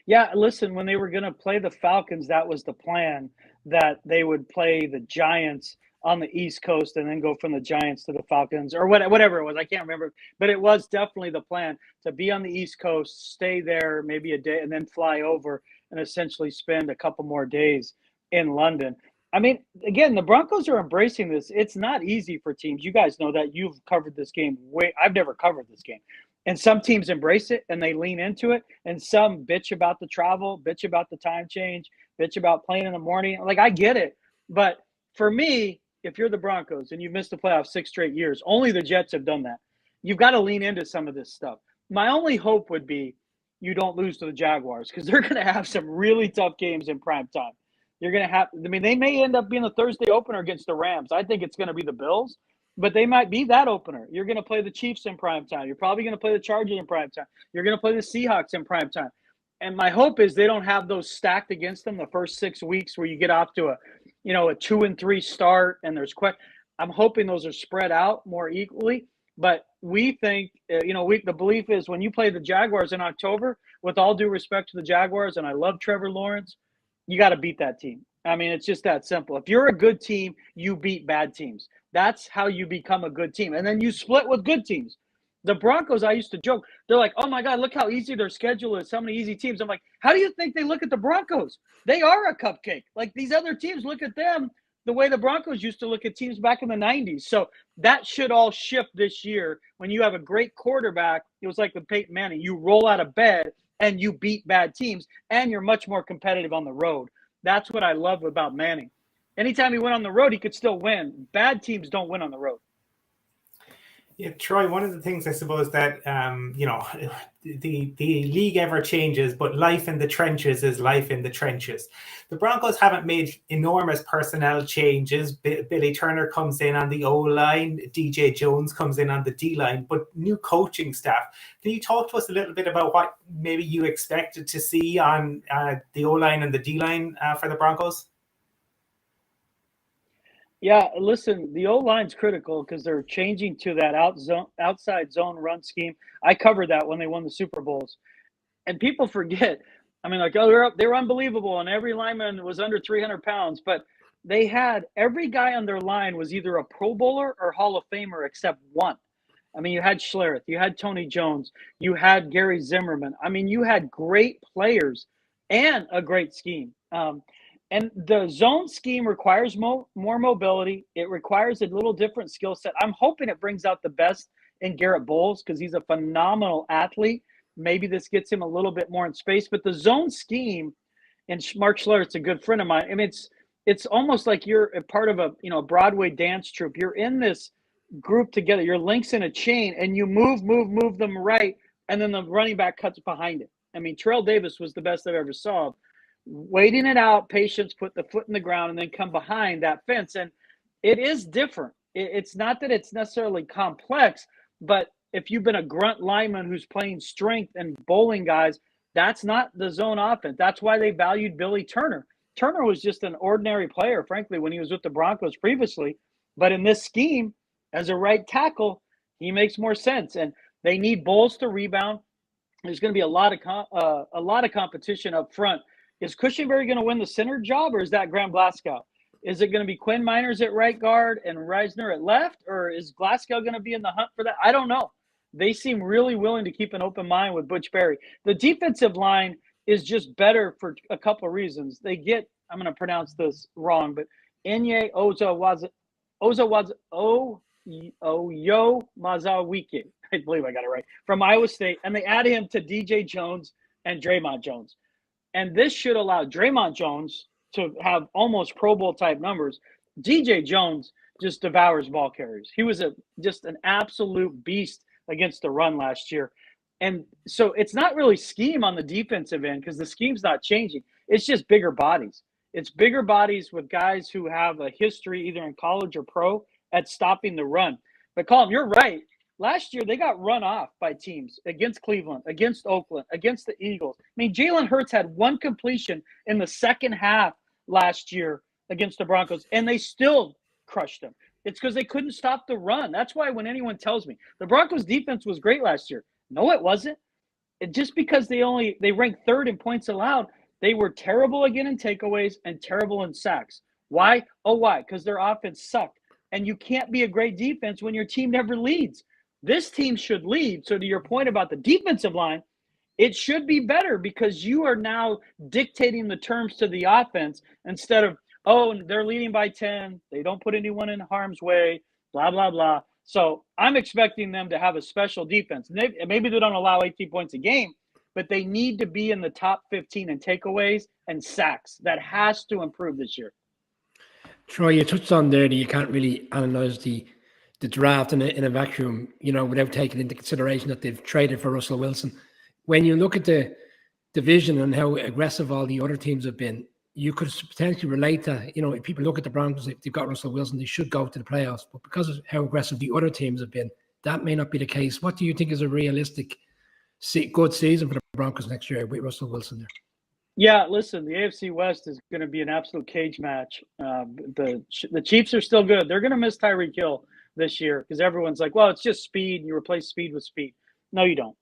Yeah, listen, when they were going to play the Falcons, that was the plan, that they would play the Giants on the East Coast and then go from the Giants to the Falcons or whatever it was. I can't remember. But it was definitely the plan to be on the East Coast, stay there maybe a day, and then fly over and essentially spend a couple more days in London. I mean, again, the Broncos are embracing this. It's not easy for teams. You guys know that. You've covered this game. I've never covered this game. And some teams embrace it and they lean into it. And some bitch about the travel, bitch about the time change, bitch about playing in the morning. Like, I get it. But for me, if you're the Broncos and you've missed the playoffs 6 straight years, only the Jets have done that. You've got to lean into some of this stuff. My only hope would be you don't lose to the Jaguars because they're going to have some really tough games in prime time. You're going to have – I mean, they may end up being the Thursday opener against the Rams. I think it's going to be the Bills. But they might be that opener. You're going to play the Chiefs in prime time. You're probably going to play the Chargers in prime time. You're going to play the Seahawks in prime time. And my hope is they don't have those stacked against them the first 6 weeks where you get off to a 2-3 start and there's I'm hoping those are spread out more equally. But we think, the belief is when you play the Jaguars in October, with all due respect to the Jaguars, and I love Trevor Lawrence, you got to beat that team. I mean, it's just that simple. If you're a good team, you beat bad teams. That's how you become a good team. And then you split with good teams. The Broncos, I used to joke, they're like, oh my God, look how easy their schedule is. So many easy teams. I'm like, how do you think they look at the Broncos? They are a cupcake. Like, these other teams look at them the way the Broncos used to look at teams back in the 90s. So that should all shift this year. When you have a great quarterback, it was like with Peyton Manning, you roll out of bed and you beat bad teams, and you're much more competitive on the road. That's what I love about Manning. Anytime he went on the road, he could still win. Bad teams don't win on the road. Yeah, Troy, one of the things I suppose that, the league ever changes, but life in the trenches is life in the trenches. The Broncos haven't made enormous personnel changes. Billy Turner comes in on the O-line. DJ Jones comes in on the D-line, but new coaching staff. Can you talk to us a little bit about what maybe you expected to see on the O-line and the D-line for the Broncos? Yeah, listen, the O-line's critical because they're changing to that outside zone run scheme. I covered that when they won the Super Bowls. And people forget. I mean, like, oh, they were unbelievable, and every lineman was under 300 pounds. But they had every guy on their line was either a Pro Bowler or Hall of Famer except one. I mean, you had Schlereth, you had Tony Jones, you had Gary Zimmerman. I mean, you had great players and a great scheme. And the zone scheme requires more mobility. It requires a little different skill set. I'm hoping it brings out the best in Garrett Bowles because he's a phenomenal athlete. Maybe this gets him a little bit more in space. But the zone scheme, and Mark Schlereth's a good friend of mine. I mean, it's almost like you're a part of a Broadway dance troupe. You're in this group together. You're links in a chain, and you move them right, and then the running back cuts behind it. I mean, Terrell Davis was the best I've ever saw. Waiting it out, patience, put the foot in the ground, and then come behind that fence. And it is different. It's not that it's necessarily complex, but if you've been a grunt lineman who's playing strength and bowling guys, that's not the zone offense. That's why they valued Billy Turner. Turner was just an ordinary player, frankly, when he was with the Broncos previously. But in this scheme, as a right tackle, he makes more sense. And they need Bowles to rebound. There's going to be a lot of competition up front. Is Cushenberry going to win the center job, or is that Graham Glasgow? Is it going to be Quinn Miners at right guard and Reisner at left, or is Glasgow going to be in the hunt for that? I don't know. They seem really willing to keep an open mind with Butch Berry. The defensive line is just better for a couple of reasons. They get, I'm going to pronounce this wrong, but Enye Mazawike, I believe I got it right, from Iowa State, and they add him to DJ Jones and Draymond Jones. And this should allow Draymond Jones to have almost Pro Bowl type numbers. DJ Jones just devours ball carriers. He was just an absolute beast against the run last year. And so it's not really scheme on the defensive end because the scheme's not changing. It's just bigger bodies. It's bigger bodies with guys who have a history either in college or pro at stopping the run. But Colin, you're right. Last year, they got run off by teams against Cleveland, against Oakland, against the Eagles. I mean, Jalen Hurts had one completion in the second half last year against the Broncos, and they still crushed them. It's because they couldn't stop the run. That's why when anyone tells me the Broncos defense was great last year, no, it wasn't. Just because they ranked third in points allowed, they were terrible again in takeaways and terrible in sacks. Why? Oh, why? Because their offense sucked. And you can't be a great defense when your team never leads. This team should lead. So to your point about the defensive line, it should be better because you are now dictating the terms to the offense instead of, oh, they're leading by 10. They don't put anyone in harm's way, blah, blah, blah. So I'm expecting them to have a special defense. Maybe they don't allow 18 points a game, but they need to be in the top 15 in takeaways and sacks. That has to improve this year. Troy, you touched on there that you can't really analyze the draft in a vacuum, without taking into consideration that they've traded for Russell Wilson. When you look at the division and how aggressive all the other teams have been, you could potentially relate to, if people look at the Broncos, if they've got Russell Wilson, they should go to the playoffs. But because of how aggressive the other teams have been, that may not be the case. What do you think is a realistic, good season for the Broncos next year with Russell Wilson there? Yeah, listen, the AFC West is going to be an absolute cage match. The Chiefs are still good. They're going to miss Tyreek Hill this year because everyone's like, well, it's just speed. And you replace speed with speed. No, you don't.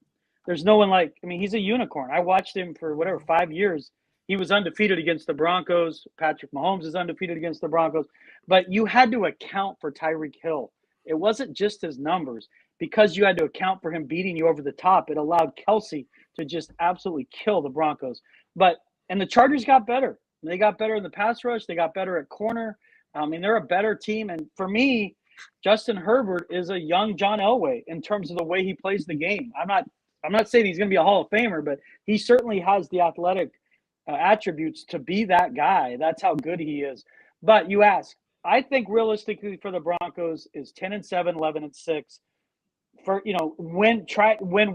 There's no one he's a unicorn. I watched him for 5 years. He was undefeated against the Broncos. Patrick Mahomes is undefeated against the Broncos. But you had to account for Tyreek Hill. It wasn't just his numbers. Because you had to account for him beating you over the top, it allowed Kelsey to just absolutely kill the Broncos. And the Chargers got better. They got better in the pass rush. They got better at corner. I mean, they're a better team. And for me, Justin Herbert is a young John Elway in terms of the way he plays the game. I'm not saying he's going to be a Hall of Famer, but he certainly has the athletic attributes to be that guy. That's how good he is. But you ask, I think realistically for the Broncos is 10-7, 11-6. For win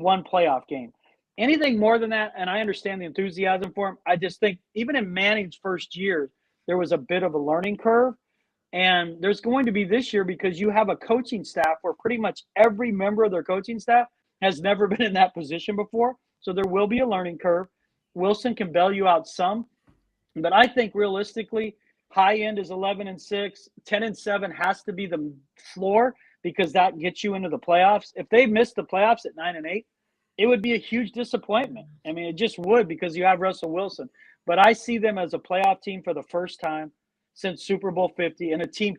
one playoff game. Anything more than that, and I understand the enthusiasm for him. I just think even in Manning's first year, there was a bit of a learning curve, and there's going to be this year because you have a coaching staff where pretty much every member of their coaching staff has never been in that position before. So there will be a learning curve. Wilson can bail you out some, but I think realistically, high end is 11-6, 10-7 has to be the floor. Because that gets you into the playoffs. If they miss the playoffs at 9-8, it would be a huge disappointment. I mean, it just would, because you have Russell Wilson. But I see them as a playoff team for the first time since Super Bowl 50, and a team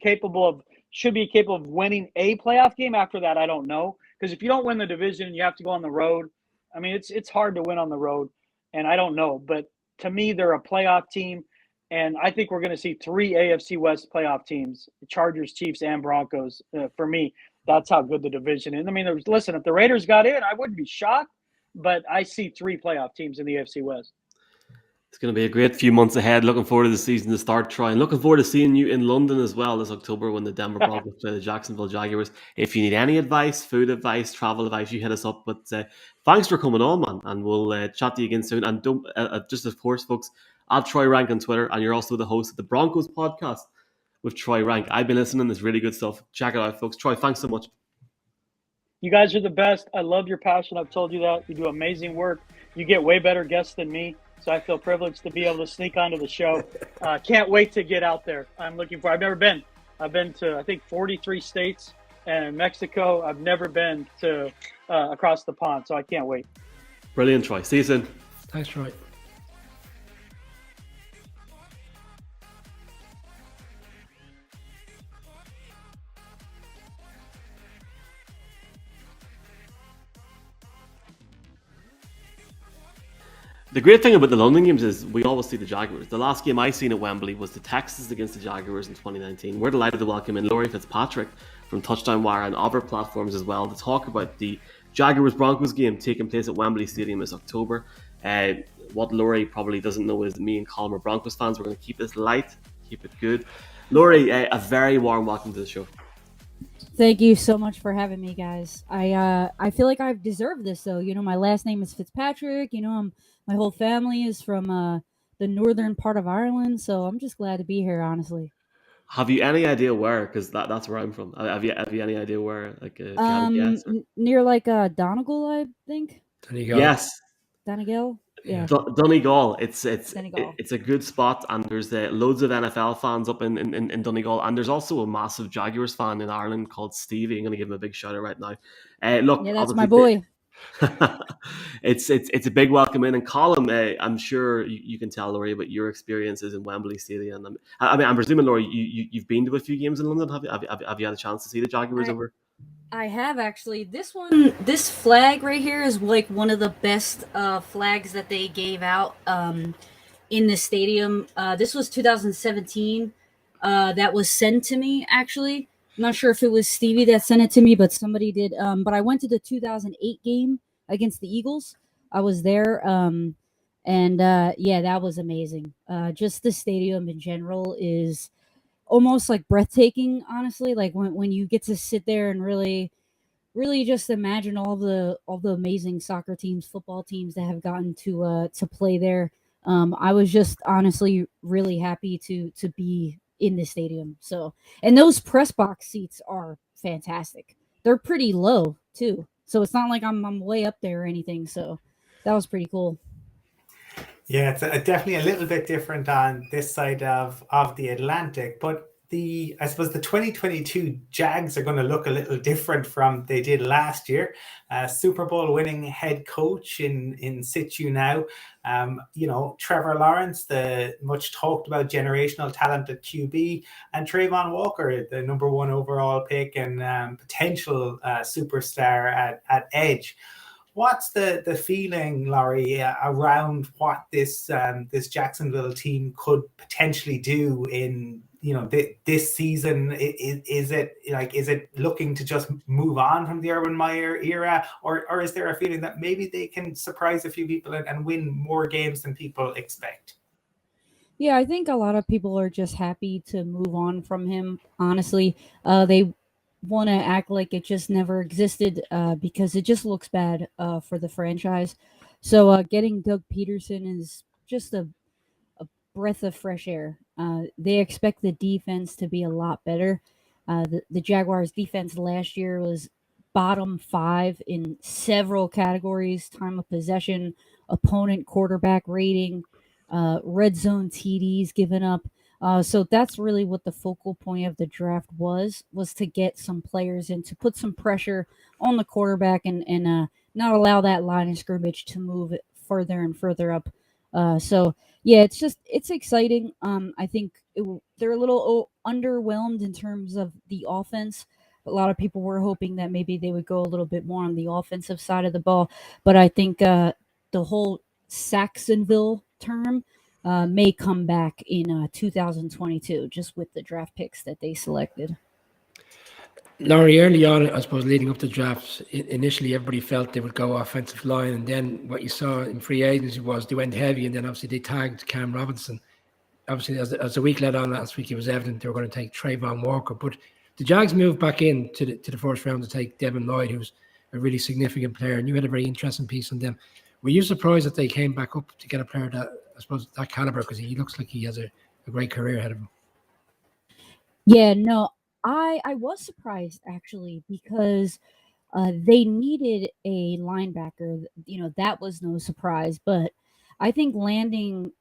should be capable of winning a playoff game. After that, I don't know. Because if you don't win the division, you have to go on the road. I mean, it's hard to win on the road, and I don't know. But to me, they're a playoff team, and I think we're going to see 3 AFC West playoff teams: Chargers, Chiefs, and Broncos. For me, that's how good the division is. I mean, listen, if the Raiders got in, I wouldn't be shocked, but I see 3 playoff teams in the AFC West. It's going to be a great few months ahead. Looking forward to the season to start trying. Looking forward to seeing you in London as well this October when the Denver Broncos play the Jacksonville Jaguars. If you need any advice, food advice, travel advice, you hit us up. But thanks for coming on, man. And we'll chat to you again soon. And don't just, of course, folks, at Troy Rank on Twitter. And you're also the host of the Broncos podcast with Troy Rank. I've been listening. It's really good stuff. Check it out, folks. Troy, thanks so much. You guys are the best. I love your passion. I've told you that. You do amazing work. You get way better guests than me. So I feel privileged to be able to sneak onto the show. Can't wait to get out there. I'm looking for. I've never been. I've been to, I think, 43 states and Mexico. I've never been to across the pond, so I can't wait. Brilliant, Troy. See you soon. Thanks, Troy. The great thing about the London games is we always see the Jaguars. The last game I seen at Wembley was the Texans against the Jaguars in 2019. We're delighted to welcome in Laurie Fitzpatrick from Touchdown Wire and other platforms as well to talk about the Jaguars-Broncos game taking place at Wembley Stadium this October. What Laurie probably doesn't know is me and Colin are Broncos fans. We're going to keep this light, keep it good. Laurie, a very warm welcome to the show. Thank you so much for having me, guys. I feel like I've deserved this, though. You know, my last name is Fitzpatrick. You know, my whole family is from the northern part of Ireland, so I'm just glad to be here, honestly. Have you any idea where? Because that's where I'm from. Have you any idea where? Like, if you had a guess, or... Near like Donegal, I think. Donegal. Yes. Donegal. Yeah. Donegal. It's Donegal. It's a good spot, and there's loads of NFL fans up in Donegal, and there's also a massive Jaguars fan in Ireland called Stevie. I'm going to give him a big shout out right now. Look, yeah, that's my boy. It's a big welcome in, and Colin, I'm sure you can tell Laurie about your experiences in Wembley Stadium. I mean, I'm presuming, Laurie, you've been to a few games in London. Have you had a chance to see the Jaguars over? I have, actually. This flag right here is like one of the best flags that they gave out in the stadium. This was 2017. That was sent to me, actually. I'm not sure if it was Stevie that sent it to me, but somebody did. But I went to the 2008 game against the Eagles. I was there. Yeah, that was amazing. Just the stadium in general is almost like breathtaking, honestly. Like when you get to sit there and really just imagine all the amazing soccer teams, football teams that have gotten to play there. I was just honestly really happy to be in the stadium. So, and those press box seats are fantastic. They're pretty low too, so it's not like I'm way up there or anything. So that was pretty cool. Yeah, it's definitely a little bit different on this side of the Atlantic, but I suppose the 2022 Jags are going to look a little different from they did last year. Super Bowl winning head coach in situ now. Trevor Lawrence, the much talked about generational talent at QB, and Trayvon Walker, the number 1 overall pick and potential superstar at edge. What's the feeling, Laurie, around what this Jacksonville team could potentially do in this season? Is it looking to just move on from the Urban Meyer era, or is there a feeling that maybe they can surprise a few people and win more games than people expect? Yeah, I think a lot of people are just happy to move on from him. Honestly, they want to act like it just never existed because it just looks bad for the franchise. So getting Doug Peterson is just a breath of fresh air. They expect the defense to be a lot better. The Jaguars defense last year was bottom 5 in several categories: time of possession, opponent quarterback rating, red zone TDs given up. So that's really what the focal point of the draft was to get some players in, to put some pressure on the quarterback and not allow that line of scrimmage to move it further and further up. So yeah, it's exciting. I think they're a little underwhelmed in terms of the offense. A lot of people were hoping that maybe they would go a little bit more on the offensive side of the ball, but I think the whole Saxonville term may come back in 2022, just with the draft picks that they selected. Laurie, early on, I suppose, leading up to drafts, initially everybody felt they would go offensive line, and then what you saw in free agency was they went heavy, and then obviously they tagged Cam Robinson. Obviously, as the week led on last week, it was evident they were going to take Trayvon Walker, but the Jags moved back in to the first round to take Devin Lloyd, who's a really significant player, and you had a very interesting piece on them. Were you surprised that they came back up to get a player that, I suppose, that caliber, because he looks like he has a great career ahead of him? Yeah, no, I was surprised actually because they needed a linebacker. That was no surprise, but I think landing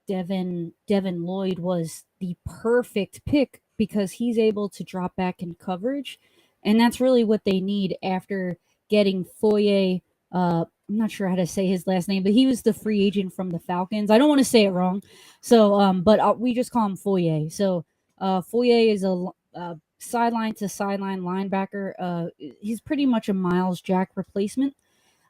Devin Lloyd was the perfect pick because he's able to drop back in coverage, and that's really what they need after getting Foye. I'm not sure how to say his last name, but he was the free agent from the Falcons. I don't want to say it wrong, so but we just call him Foye. So Foye is a sideline to sideline linebacker. He's pretty much a Miles Jack replacement.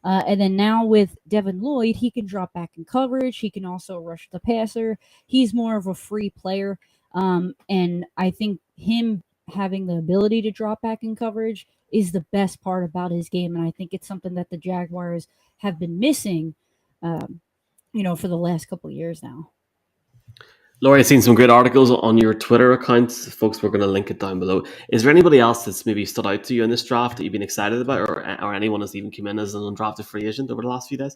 And then now with Devin Lloyd, he can drop back in coverage. He can also rush the passer. He's more of a free player. And I think him having the ability to drop back in coverage is the best part about his game. And I think it's something that the Jaguars have been missing, for the last couple of years now. Laurie, I've seen some great articles on your Twitter accounts. Folks, we're going to link it down below. Is there anybody else that's maybe stood out to you in this draft that you've been excited about, or anyone that's even come in as an undrafted free agent over the last few days?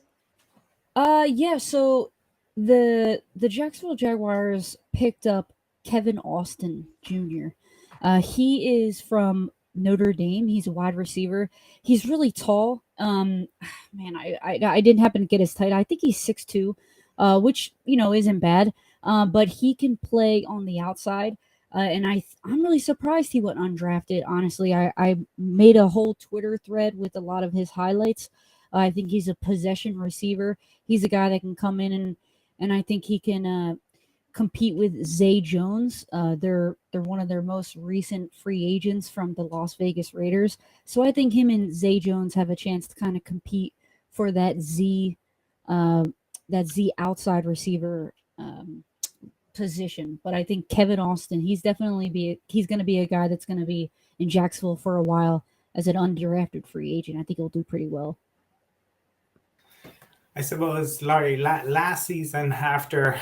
Yeah. So the Jacksonville Jaguars picked up Kevin Austin Jr. He is from Notre Dame. He's a wide receiver. He's really tall. Man, I didn't happen to get his height. I think he's 6'2", which isn't bad. But he can play on the outside, and I'm really surprised he went undrafted. Honestly, I made a whole Twitter thread with a lot of his highlights. I think he's a possession receiver. He's a guy that can come in and I think he can compete with Zay Jones. They're one of their most recent free agents from the Las Vegas Raiders. So I think him and Zay Jones have a chance to kind of compete for that Z outside receiver position. But I think Kevin Austin, he's going to be a guy that's going to be in Jacksonville for a while as an undrafted free agent. I think he'll do pretty well. I suppose, Laurie, last season after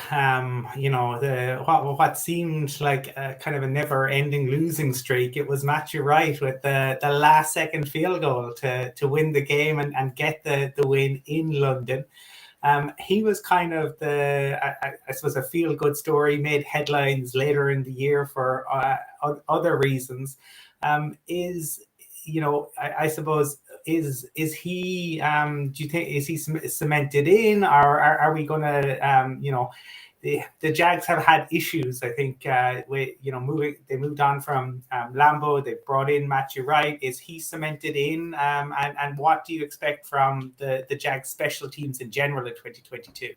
what seemed like a kind of a never-ending losing streak, it was Matthew Wright with the last-second field goal to win the game and get the win in London. He was kind of I suppose, a feel-good story, made headlines later in the year for other reasons. I suppose, is he, do you think, is he cemented in, or are we going to, the Jags have had issues, I think, with, they moved on from Lambeau, they brought in Matthew Wright. Is he cemented in? And what do you expect from the Jags special teams in general in 2022?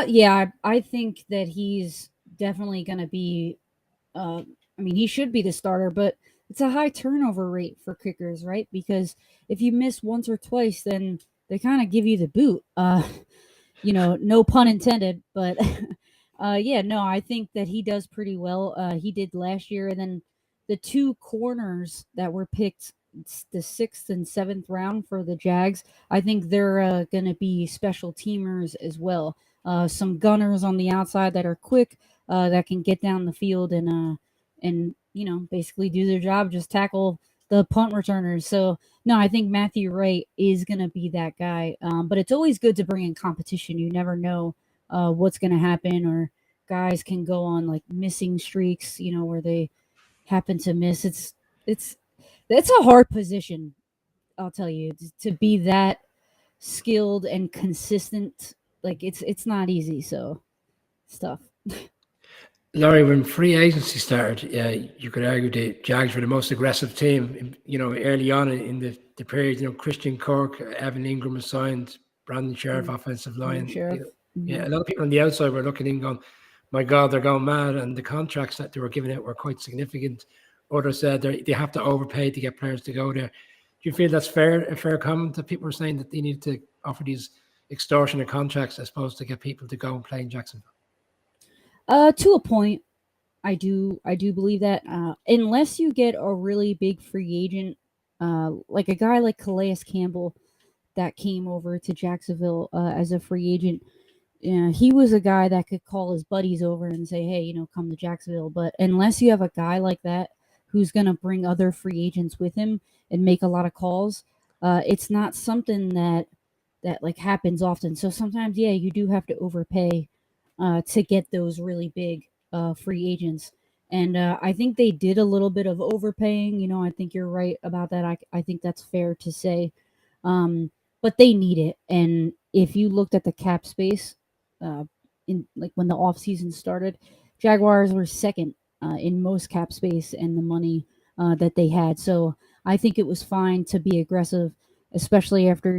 Yeah, I think that he's definitely going to be, he should be the starter, but it's a high turnover rate for kickers, right? Because if you miss once or twice, then they kind of give you the boot. No pun intended, but I think that he does pretty well. He did last year, and then the two corners that were picked the 6th and 7th round for the Jags, I think they're going to be special teamers as well. Some gunners on the outside that are quick, that can get down the field and basically do their job, just tackle the punt returners. So no, I think Matthew Wright is going to be that guy. But it's always good to bring in competition. You never know what's going to happen, or guys can go on like missing streaks, where they happen to miss. It's a hard position, I'll tell you, to be that skilled and consistent. Like it's not easy. So stuff. Laurie, when free agency started, you could argue the Jags were the most aggressive team. Early on in the period, Christian Kirk, Evan Ingram was signed, Brandon Sheriff, offensive line. Sheriff. Yeah, a lot of people on the outside were looking in going, my God, they're going mad. And the contracts that they were giving out were quite significant. Others said they have to overpay to get players to go there. Do you feel that's a fair comment that people are saying that they need to offer these extortionate contracts as opposed to get people to go and play in Jacksonville? To a point, I do believe that unless you get a really big free agent, like a guy like Calais Campbell that came over to Jacksonville as a free agent, he was a guy that could call his buddies over and say, hey, come to Jacksonville. But unless you have a guy like that who's going to bring other free agents with him and make a lot of calls, it's not something that like happens often. So sometimes, you do have to overpay to get those really big free agents. And I think they did a little bit of overpaying. I think you're right about that. I think that's fair to say. But they need it. And if you looked at the cap space in like when the offseason started, Jaguars were second in most cap space and the money that they had. So I think it was fine to be aggressive, especially after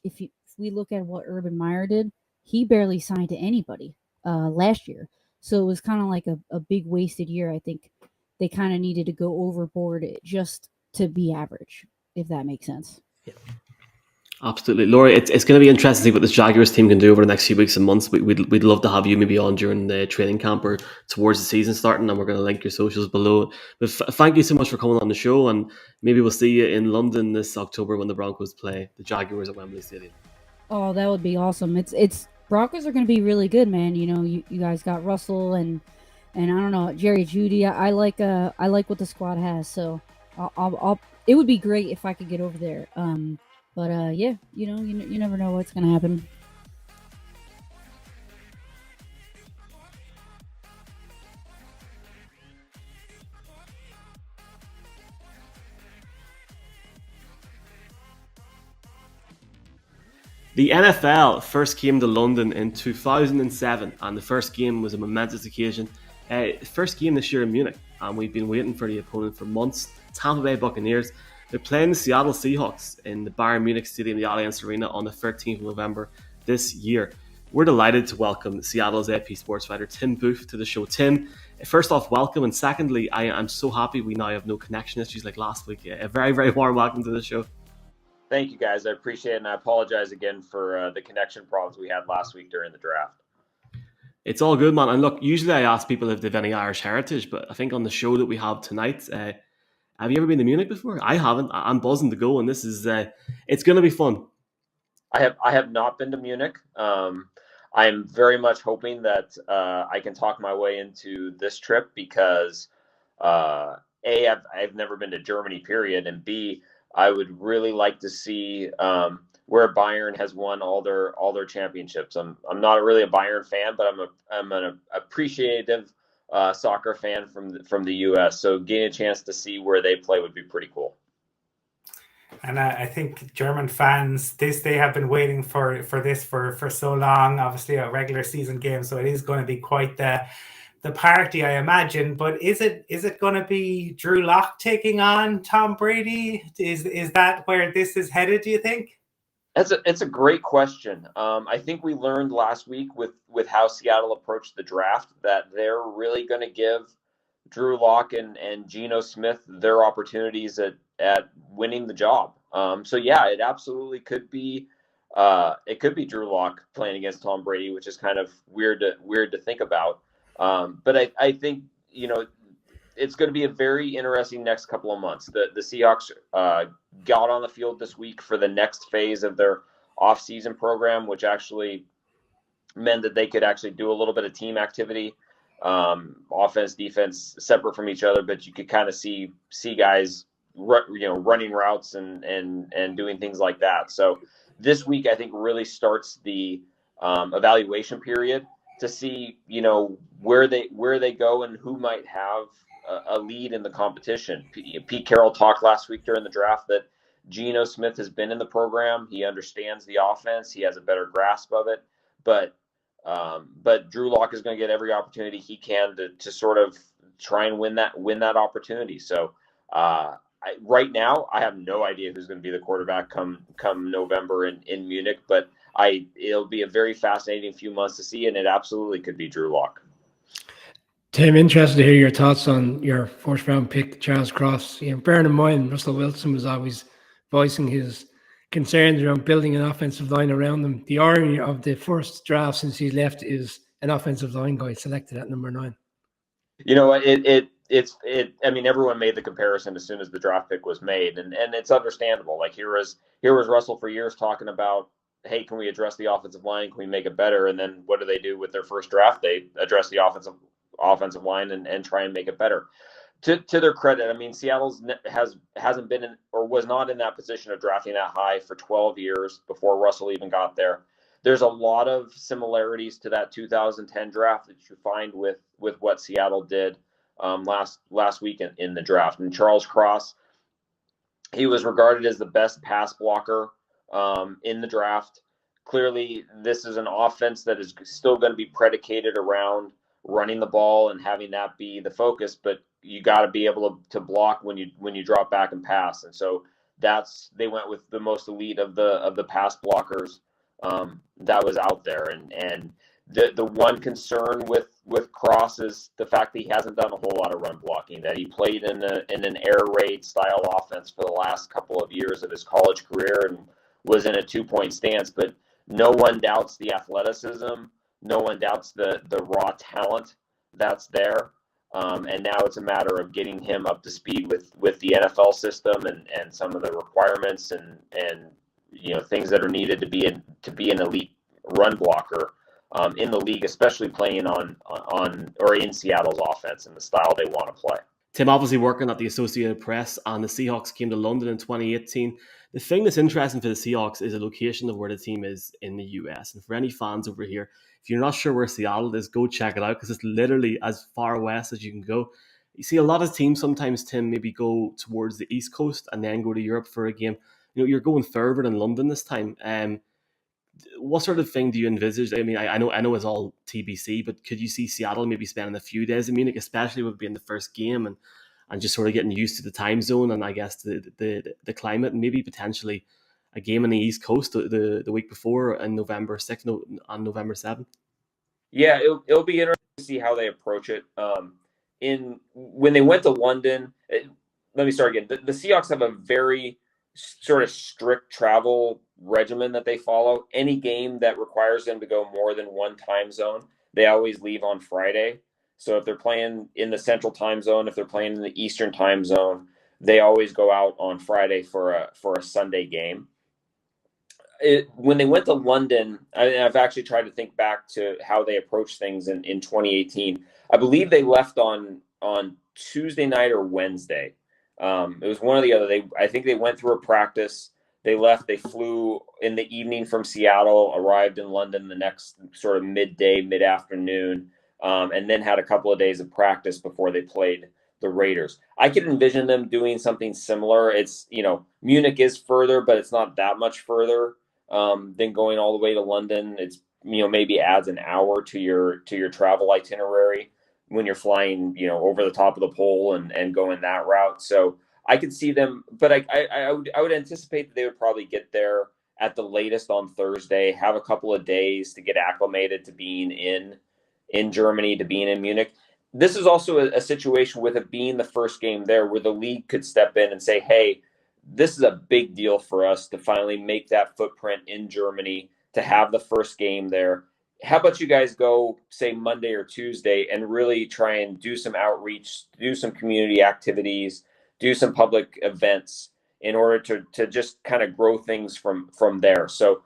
if we look at what Urban Meyer did, he barely signed to anybody last year. So it was kind of like a big wasted year. I think they kind of needed to go overboard just to be average, if that makes sense. Yeah. Absolutely. Laurie, it's going to be interesting to see what this Jaguars team can do over the next few weeks and months. We'd love to have you maybe on during the training camp or towards the season starting, and we're going to link your socials below. But thank you so much for coming on the show, and maybe we'll see you in London this October when the Broncos play the Jaguars at Wembley Stadium. Oh, that would be awesome. It's Broncos are going to be really good, man. You guys got Russell and I don't know, Jerry Jeudy. I like what the squad has. So I'll it would be great if I could get over there. But yeah, you never know what's going to happen. The NFL first came to London in 2007, and the first game was a momentous occasion. First game this year in Munich, and we've been waiting for the opponent for months. Tampa Bay Buccaneers. They're playing the Seattle Seahawks in the Bayern Munich Stadium, the Allianz Arena, on the 13th of November this year. We're delighted to welcome Seattle's AP sports writer Tim Booth to the show. Tim, first off, welcome, and secondly, I'm so happy we now have no connection issues like last week. A very, very warm welcome to the show. Thank you, guys. I appreciate it, and I apologize again for the connection problems we had last week during the draft. It's all good, man. And look, usually I ask people if they have any Irish heritage, but I think on the show that we have tonight, have you ever been to Munich before? I haven't. I'm buzzing to go, and this is it's going to be fun. I have not been to Munich. I'm very much hoping that I can talk my way into this trip because A, I've never been to Germany, period, and B, I would really like to see where Bayern has won all their championships. I'm not really a Bayern fan, but I'm an appreciative soccer fan from the U.S. So getting a chance to see where they play would be pretty cool. And I think German fans, they have been waiting for this for so long. Obviously, a regular season game, so it is going to be quite the party, I imagine. But is it going to be Drew Lock taking on Tom Brady? Is that where this is headed, do you think? It's a great question. I think we learned last week with how Seattle approached the draft that they're really going to give Drew Lock and Geno Smith their opportunities at winning the job. So yeah, it absolutely could be. It could be Drew Lock playing against Tom Brady, which is kind of weird to think about. But I think it's going to be a very interesting next couple of months. The Seahawks got on the field this week for the next phase of their off-season program, which actually meant that they could actually do a little bit of team activity, offense, defense, separate from each other. But you could kind of see guys, running routes and doing things like that. So this week, I think, really starts the evaluation period to see, where they go and who might have a lead in the competition. Pete Carroll talked last week during the draft that Geno Smith has been in the program. He understands the offense. He has a better grasp of it. But But Drew Lock is going to get every opportunity he can to sort of try and win that opportunity. So right now, I have no idea who's going to be the quarterback come November in Munich, but it'll be a very fascinating few months to see, and it absolutely could be Drew Lock. Tim, interested to hear your thoughts on your first-round pick, Charles Cross. Bearing in mind, Russell Wilson was always voicing his concerns around building an offensive line around him. The irony of the first draft since he left is an offensive line guy selected at number 9. I mean, everyone made the comparison as soon as the draft pick was made, and it's understandable. Like here was Russell for years talking about, hey, can we address the offensive line? Can we make it better? And then what do they do with their first draft? They address the offensive line and try and make it better. To their credit, I mean, Seattle's hasn't been in, or was not in that position of drafting that high for 12 years before Russell even got there. There's a lot of similarities to that 2010 draft that you find with what Seattle did last week in the draft. And Charles Cross, he was regarded as the best pass blocker in the draft. Clearly, this is an offense that is still going to be predicated around running the ball and having that be the focus, but you got to be able to block when you drop back and pass. And so they went with the most elite of the pass blockers that was out there. And the one concern with Cross is the fact that he hasn't done a whole lot of run blocking, that he played in an air raid style offense for the last couple of years of his college career and was in a 2-point stance, but no one doubts the athleticism. No one doubts the raw talent that's there. And now it's a matter of getting him up to speed with the NFL system and some of the requirements and things that are needed to be an elite run blocker in the league, especially playing on or in Seattle's offense and the style they want to play. Tim, obviously working at the Associated Press, and the Seahawks came to London in 2018. The thing that's interesting for the Seahawks is the location of where the team is in the US. And for any fans over here, if you're not sure where Seattle is, go check it out because it's literally as far west as you can go. You see a lot of teams sometimes, Tim, maybe go towards the East Coast and then go to Europe for a game. You're going further than London this time. What sort of thing do you envisage? I mean, I know it's all TBC, but could you see Seattle maybe spending a few days in Munich, especially with being the first game and just sort of getting used to the time zone and I guess the climate, and maybe potentially a game on the East Coast the week before in November 6th and November 7th? Yeah, it'll be interesting to see how they approach it. When they went to London, let me start again. The Seahawks have a very sort of strict travel regimen that they follow. Any game that requires them to go more than one time zone, they always leave on Friday. So if they're playing in the Central time zone, if they're playing in the Eastern time zone, they always go out on Friday for a Sunday game. When they went to London, I've actually tried to think back to how they approached things in 2018. I believe they left on Tuesday night or Wednesday. It was one or the other. I think they went through a practice. They left. They flew in the evening from Seattle, arrived in London the next sort of midday, mid-afternoon, and then had a couple of days of practice before they played the Raiders. I could envision them doing something similar. It's, Munich is further, but it's not that much further than going all the way to London. It's, maybe adds an hour to your travel itinerary when you're flying, over the top of the pole and going that route. So I could see them, but I would anticipate that they would probably get there at the latest on Thursday, have a couple of days to get acclimated to being in Germany, to being in Munich. This is also a situation with it being the first game there where the league could step in and say, hey, this is a big deal for us to finally make that footprint in Germany, to have the first game there. How about you guys go, say, Monday or Tuesday and really try and do some outreach, do some community activities, do some public events in order to just kind of grow things from there. So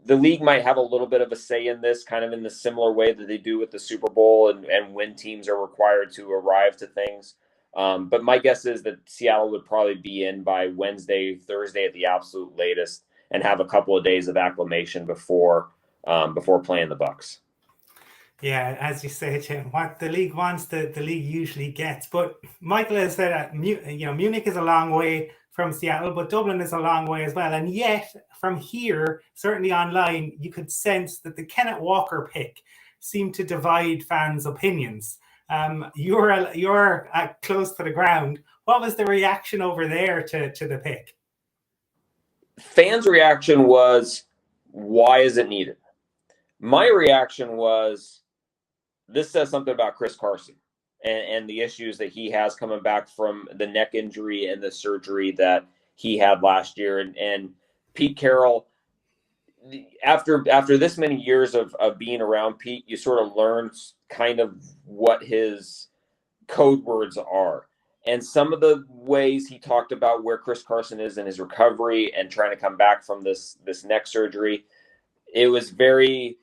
the league might have a little bit of a say in this, kind of in the similar way that they do with the Super Bowl and when teams are required to arrive to things. But my guess is that Seattle would probably be in by Wednesday, Thursday at the absolute latest, and have a couple of days of acclimation before playing the Bucs. Yeah, as you say, Tim, what the league wants, the league usually gets. But Michael has said that Munich is a long way from Seattle, but Dublin is a long way as well. And yet, from here, certainly online, you could sense that the Kenneth Walker pick seemed to divide fans' opinions. You're close to the ground. What was the reaction over there to the pick? Fans' reaction was, why is it needed? My reaction was, this says something about Chris Carson and the issues that he has coming back from the neck injury and the surgery that he had last year. And Pete Carroll, after this many years of being around Pete, you sort of learn kind of what his code words are. And some of the ways he talked about where Chris Carson is in his recovery and trying to come back from this neck surgery, it was very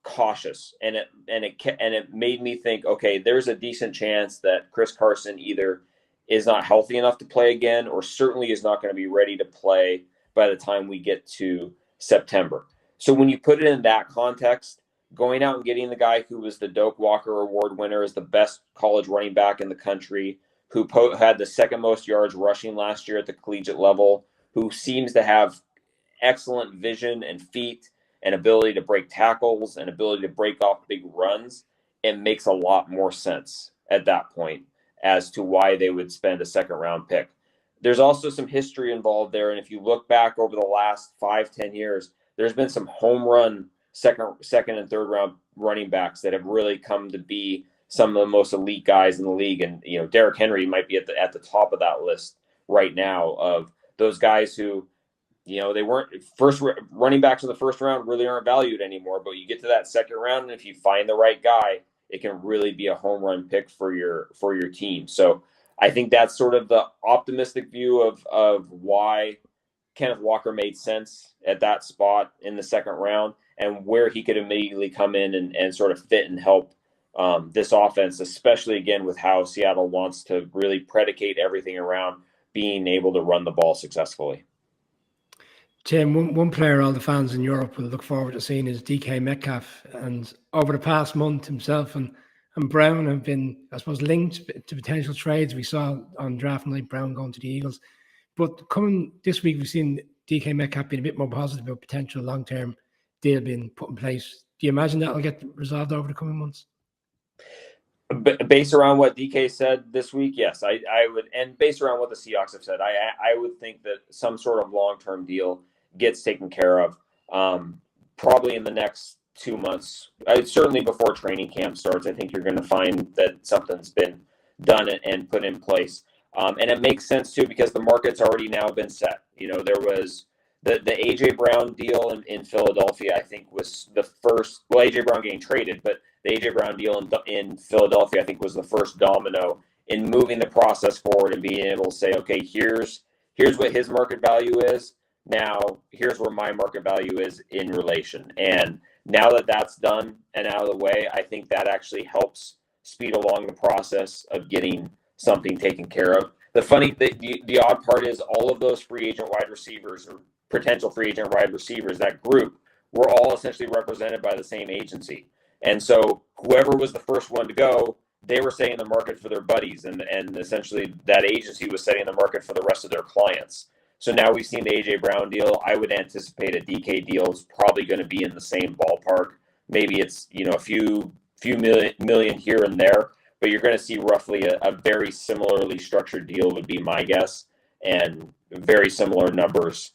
cautious, and it made me think, okay, there's a decent chance that Chris Carson either is not healthy enough to play again, or certainly is not going to be ready to play by the time we get to September. So when you put it in that context, going out and getting the guy who was the Doak Walker Award winner as the best college running back in the country, who had the second most yards rushing last year at the collegiate level, who seems to have excellent vision and feet and ability to break tackles and ability to break off big runs, it makes a lot more sense at that point as to why they would spend a second-round pick. There's also some history involved there, and if you look back over the last 5-10 years, there's been some home run second and third round running backs that have really come to be some of the most elite guys in the league. And, you know, Derrick Henry might be at the top of that list right now of those guys who, you know, they weren't first running backs in the first round, really aren't valued anymore, but you get to that second round, and if you find the right guy, it can really be a home run pick for your team. So I think that's sort of the optimistic view of why Kenneth Walker made sense at that spot in the second round, and where he could immediately come in and sort of fit and help this offense, especially again with how Seattle wants to really predicate everything around being able to run the ball successfully. Tim, one player all the fans in Europe will look forward to seeing is DK Metcalf. And over the past month, himself and Brown have been, I suppose, linked to potential trades. We saw on draft night Brown going to the Eagles. But coming this week, we've seen DK Metcalf being a bit more positive about potential long-term deal being put in place. Do you imagine that will get resolved over the coming months? Based around what DK said this week, yes, I would. And based around what the Seahawks have said, I would think that some sort of long-term deal gets taken care of probably in the next 2 months. Certainly before training camp starts, I think you're going to find that something's been done and put in place. And it makes sense, too, because the market's already now been set. You know, there was the A.J. Brown deal in Philadelphia, I think, was the first. Well, A.J. Brown getting traded, but the A.J. Brown deal in Philadelphia, I think, was the first domino in moving the process forward and being able to say, okay, here's what his market value is. Now, here's where my market value is in relation. And now that that's done and out of the way, I think that actually helps speed along the process of getting something taken care of. The odd part is all of those free agent wide receivers or potential free agent wide receivers, that group, were all essentially represented by the same agency. And so whoever was the first one to go, they were setting the market for their buddies, and essentially that agency was setting the market for the rest of their clients. So now we've seen the A.J. Brown deal. I would anticipate a DK deal is probably going to be in the same ballpark. Maybe it's, you know, a few million here and there, but you're going to see roughly a very similarly structured deal would be my guess, and very similar numbers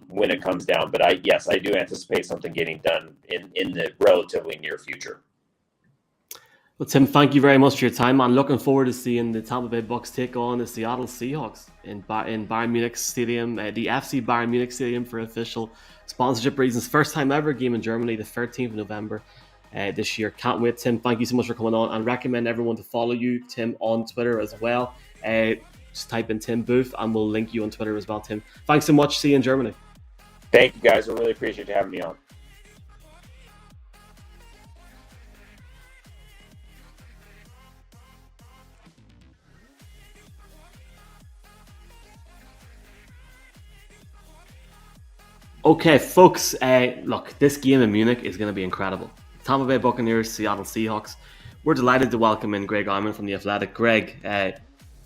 when it comes down. But I do anticipate something getting done in the relatively near future. Well, Tim, thank you very much for your time. I'm looking forward to seeing the Tampa Bay Bucks take on the Seattle Seahawks in Bayern Munich Stadium, the FC Bayern Munich Stadium, for official sponsorship reasons. First time ever game in Germany, the 13th of November this year. Can't wait, Tim. Thank you so much for coming on, and recommend everyone to follow you, Tim, on Twitter as well. Just type in Tim Booth and we'll link you on Twitter as well, Tim. Thanks so much. See you in Germany. Thank you, guys. I really appreciate you having me on. Okay, folks, look, this game in Munich is going to be incredible. Tampa Bay Buccaneers, Seattle Seahawks. We're delighted to welcome in Greg Iman from The Athletic. Greg,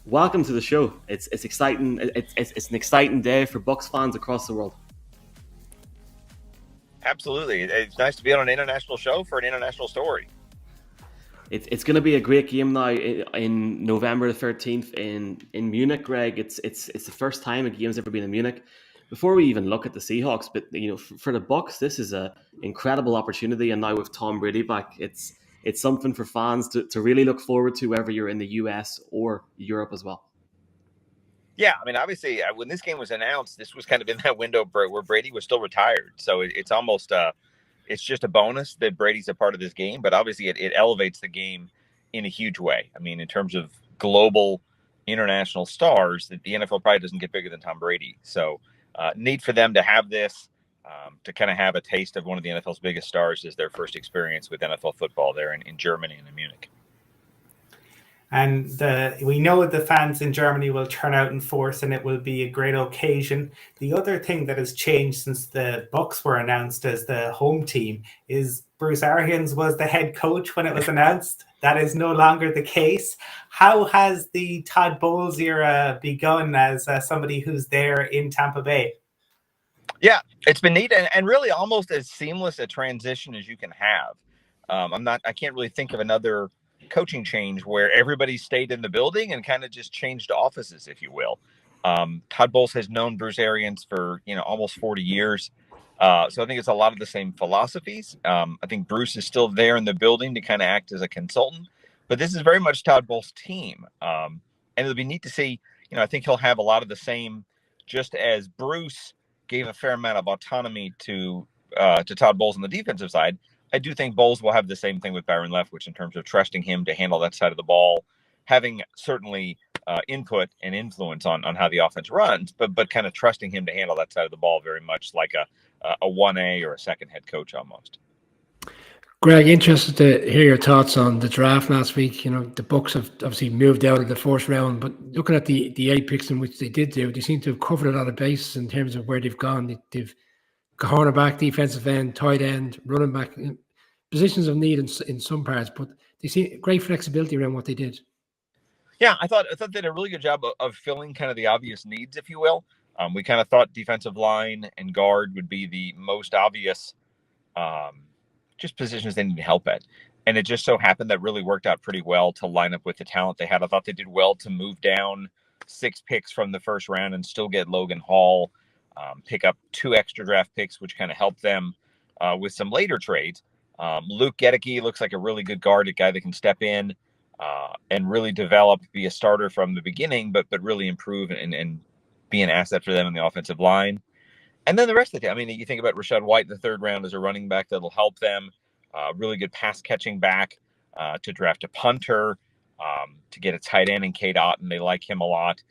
Welcome to the show. It's exciting. It's an exciting day for Bucks fans across the world. Absolutely. It's nice to be on an international show for an international story. It's going to be a great game now in November the 13th in Munich, Greg. It's the first time a game's ever been in Munich. Before we even look at the Seahawks, but for the Bucks, this is an incredible opportunity, and now with Tom Brady back, it's something for fans to really look forward to, whether you're in the US or Europe as well. Yeah, I mean, obviously, when this game was announced, this was kind of in that window where Brady was still retired, so it's almost it's just a bonus that Brady's a part of this game, but obviously it elevates the game in a huge way. I mean, in terms of global international stars, that the NFL probably doesn't get bigger than Tom Brady. So neat for them to have this, to kind of have a taste of one of the NFL's biggest stars as their first experience with NFL football there in Germany and in Munich. And we know the fans in Germany will turn out in force, and it will be a great occasion. The other thing that has changed since the Bucks were announced as the home team is Bruce Arians was the head coach when it was announced. That is no longer the case. How has the Todd Bowles era begun as somebody who's there in Tampa Bay? Yeah, it's been neat and really almost as seamless a transition as you can have. I can't really think of another coaching change where everybody stayed in the building and kind of just changed offices, if you will. Todd Bowles has known Bruce Arians for almost 40 years, so I think it's a lot of the same philosophies. I think Bruce is still there in the building to kind of act as a consultant, but this is very much Todd Bowles' team, and it'll be neat to see. I think he'll have a lot of the same, just as Bruce gave a fair amount of autonomy to Todd Bowles on the defensive side. I do think Bowles will have the same thing with Byron Leftwich in terms of trusting him to handle that side of the ball, having certainly input and influence on how the offense runs, but kind of trusting him to handle that side of the ball very much like a 1A or a second head coach almost. Greg, interested to hear your thoughts on the draft last week. The Bucks have obviously moved out of the first round, but looking at the 8 picks in which they did do, they seem to have covered a lot of bases in terms of where they've gone. They've cornerback, defensive end, tight end, running back, positions of need in some parts, but they see great flexibility around what they did. Yeah, I thought they did a really good job of filling kind of the obvious needs, if you will. We kind of thought defensive line and guard would be the most obvious just positions they need help at. And it just so happened that really worked out pretty well to line up with the talent they had. I thought they did well to move down 6 picks from the first round and still get Logan Hall, pick up 2 extra draft picks, which kind of helped them with some later trades. Luke Gedeke looks like a really good guard, a guy that can step in and really develop, be a starter from the beginning, but really improve and be an asset for them in the offensive line. And then the rest of it, I mean, you think about Rachaad White in the 3rd round as a running back that'll help them, really good pass catching back, to draft a punter, to get a tight end in Cade Otton. They like him a lot.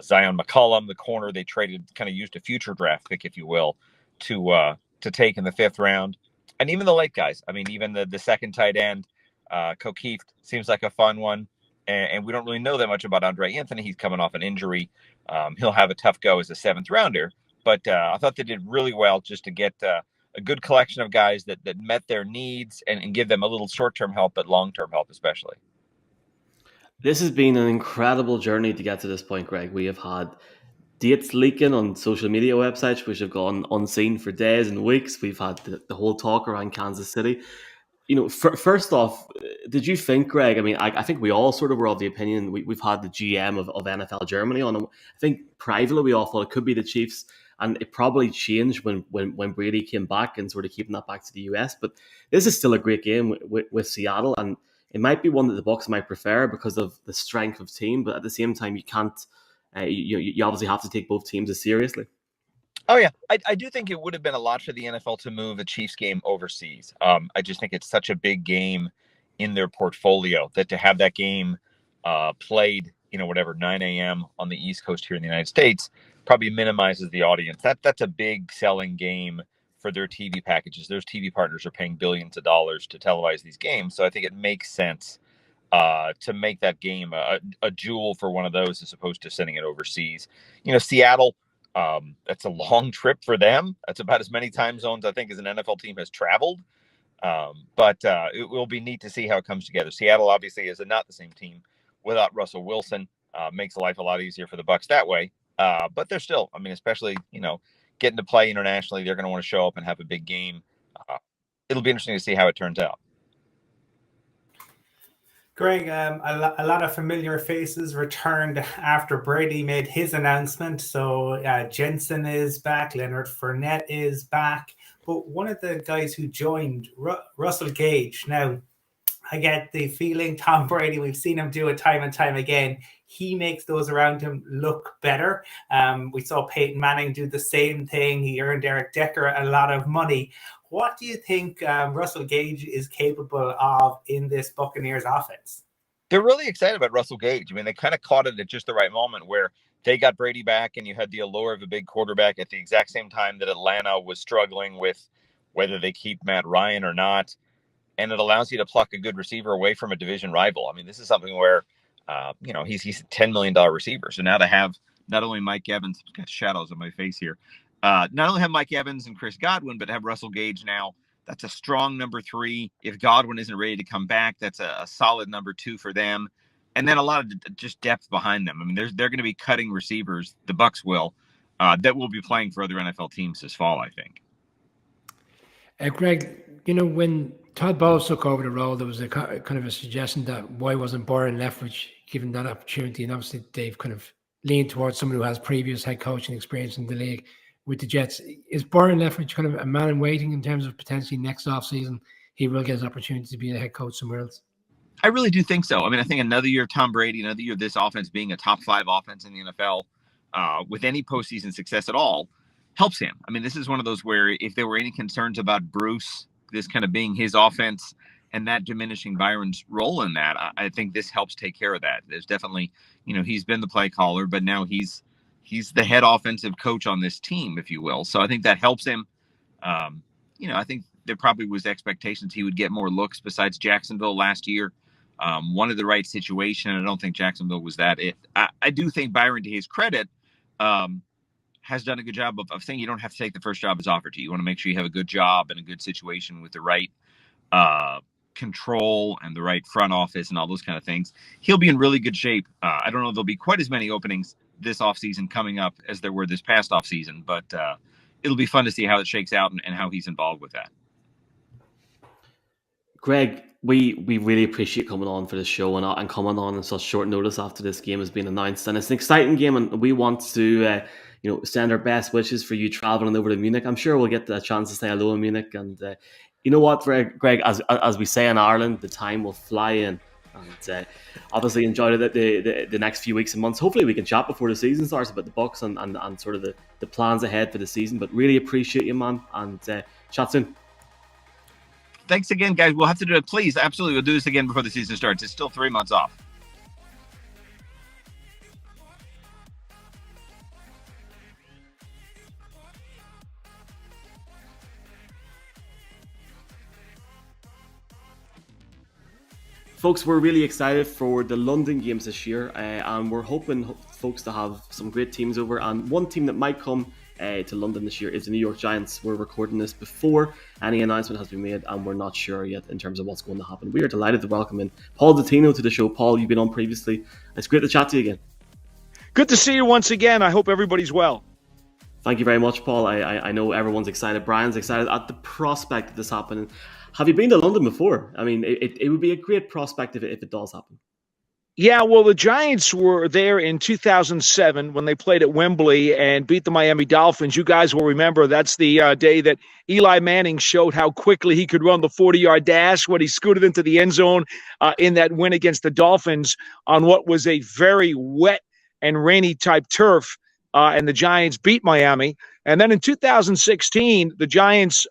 Zion McCollum, the corner they traded, kind of used a future draft pick, if you will, to take in the 5th round. And even the late guys. I mean, even the second tight end, Kokeeft, seems like a fun one. And we don't really know that much about Andre Anthony. He's coming off an injury. He'll have a tough go as a 7th rounder. But I thought they did really well just to get a good collection of guys that met their needs and give them a little short-term help, but long-term help especially. This has been an incredible journey to get to this point, Greg. We have had dates leaking on social media websites, which have gone unseen for days and weeks. We've had the whole talk around Kansas City. First off, did you think, Greg, I mean, I think we all sort of were of the opinion, we've had the GM of NFL Germany on. I think privately we all thought it could be the Chiefs, and it probably changed when Brady came back and sort of keeping that back to the US. But this is still a great game with Seattle, and it might be one that the Bucs might prefer because of the strength of team, but at the same time, you can't, you obviously have to take both teams as seriously. Oh, yeah. I do think it would have been a lot for the NFL to move a Chiefs game overseas. I just think it's such a big game in their portfolio that to have that game played, 9 a.m. on the East Coast here in the United States probably minimizes the audience. That's a big selling game for their TV packages. Those TV partners are paying billions of dollars to televise these games. So I think it makes sense to make that game a jewel for one of those as opposed to sending it overseas. Seattle, that's a long trip for them. That's about as many time zones, I think, as an NFL team has traveled. But it will be neat to see how it comes together. Seattle obviously is not the same team without Russell Wilson. makes life a lot easier for the Bucs that way. But they're still, I mean, especially, getting to play internationally, they're going to want to show up and have a big game. It'll be interesting to see how it turns out. Greg, a lot of familiar faces returned after Brady made his announcement. So Jensen is back, Leonard Fournette is back. But one of the guys who joined, Russell Gage. Now, I get the feeling Tom Brady, we've seen him do it time and time again. He makes those around him look better. We saw Peyton Manning do the same thing. He earned Eric Decker a lot of money. What do you think Russell Gage is capable of in this Buccaneers offense? They're really excited about Russell Gage. I mean, they kind of caught it at just the right moment where they got Brady back and you had the allure of a big quarterback at the exact same time that Atlanta was struggling with whether they keep Matt Ryan or not. And it allows you to pluck a good receiver away from a division rival. I mean, this is something where, he's a $10 million receiver. So now to have not only Mike Evans, got shadows on my face here, not only have Mike Evans and Chris Godwin, but have Russell Gage now. That's a strong number 3. If Godwin isn't ready to come back, that's a solid number 2 for them. And then a lot of just depth behind them. I mean, they're going to be cutting receivers, the Bucs will, that will be playing for other NFL teams this fall, I think. Greg, when Todd Bowles took over the role, there was a kind of a suggestion that why wasn't Byron Leftwich given that opportunity? And obviously they've kind of leaned towards someone who has previous head coaching experience in the league with the Jets. Is Byron Leftwich kind of a man in waiting in terms of potentially next offseason he will get his opportunity to be a head coach somewhere else? I really do think so. I mean, I think another year of Tom Brady, another year of this offense being a top 5 offense in the NFL with any postseason success at all helps him. I mean, this is one of those where if there were any concerns about Bruce, this kind of being his offense and that diminishing Byron's role in that, I think this helps take care of that. There's definitely, he's been the play caller, but now he's the head offensive coach on this team, if you will. So I think that helps him. I think there probably was expectations he would get more looks besides Jacksonville last year. Wanted the right situation. I don't think Jacksonville was that it. I do think Byron, to his credit, has done a good job of saying you don't have to take the first job that's offered to you. You want to make sure you have a good job and a good situation with the right control and the right front office and all those kind of things. He'll be in really good shape. I don't know if there'll be quite as many openings this offseason coming up as there were this past offseason, but it'll be fun to see how it shakes out and how he's involved with that. Greg, we really appreciate coming on for this show and coming on in such short notice after this game has been announced. And it's an exciting game, and we want to send our best wishes for you traveling over to Munich. I'm sure we'll get the chance to say hello in Munich. And you know what, Greg, as we say in Ireland, the time will fly in. And obviously enjoy the next few weeks and months. Hopefully we can chat before the season starts about the Bucs and sort of the plans ahead for the season. But really appreciate you, man, and chat soon. Thanks again, guys. We'll have to do it. Please, absolutely. We'll do this again before the season starts. It's still 3 months off. Folks, we're really excited for the London games this year, and we're hoping folks to have some great teams over. And one team that might come to London this year is the New York Giants. We're recording this before any announcement has been made, and we're not sure yet in terms of what's going to happen. We are delighted to welcome in Paul Dottino to the show. Paul, you've been on previously. It's great to chat to you again. Good to see you once again. I hope everybody's well. Thank you very much, Paul. I know everyone's excited. Brian's excited at the prospect of this happening. Have you been to London before? I mean, it would be a great prospect if it does happen. Yeah, well, the Giants were there in 2007 when they played at Wembley and beat the Miami Dolphins. You guys will remember that's the day that Eli Manning showed how quickly he could run the 40-yard dash when he scooted into the end zone in that win against the Dolphins on what was a very wet and rainy type turf. And the Giants beat Miami. And then in 2016, the Giants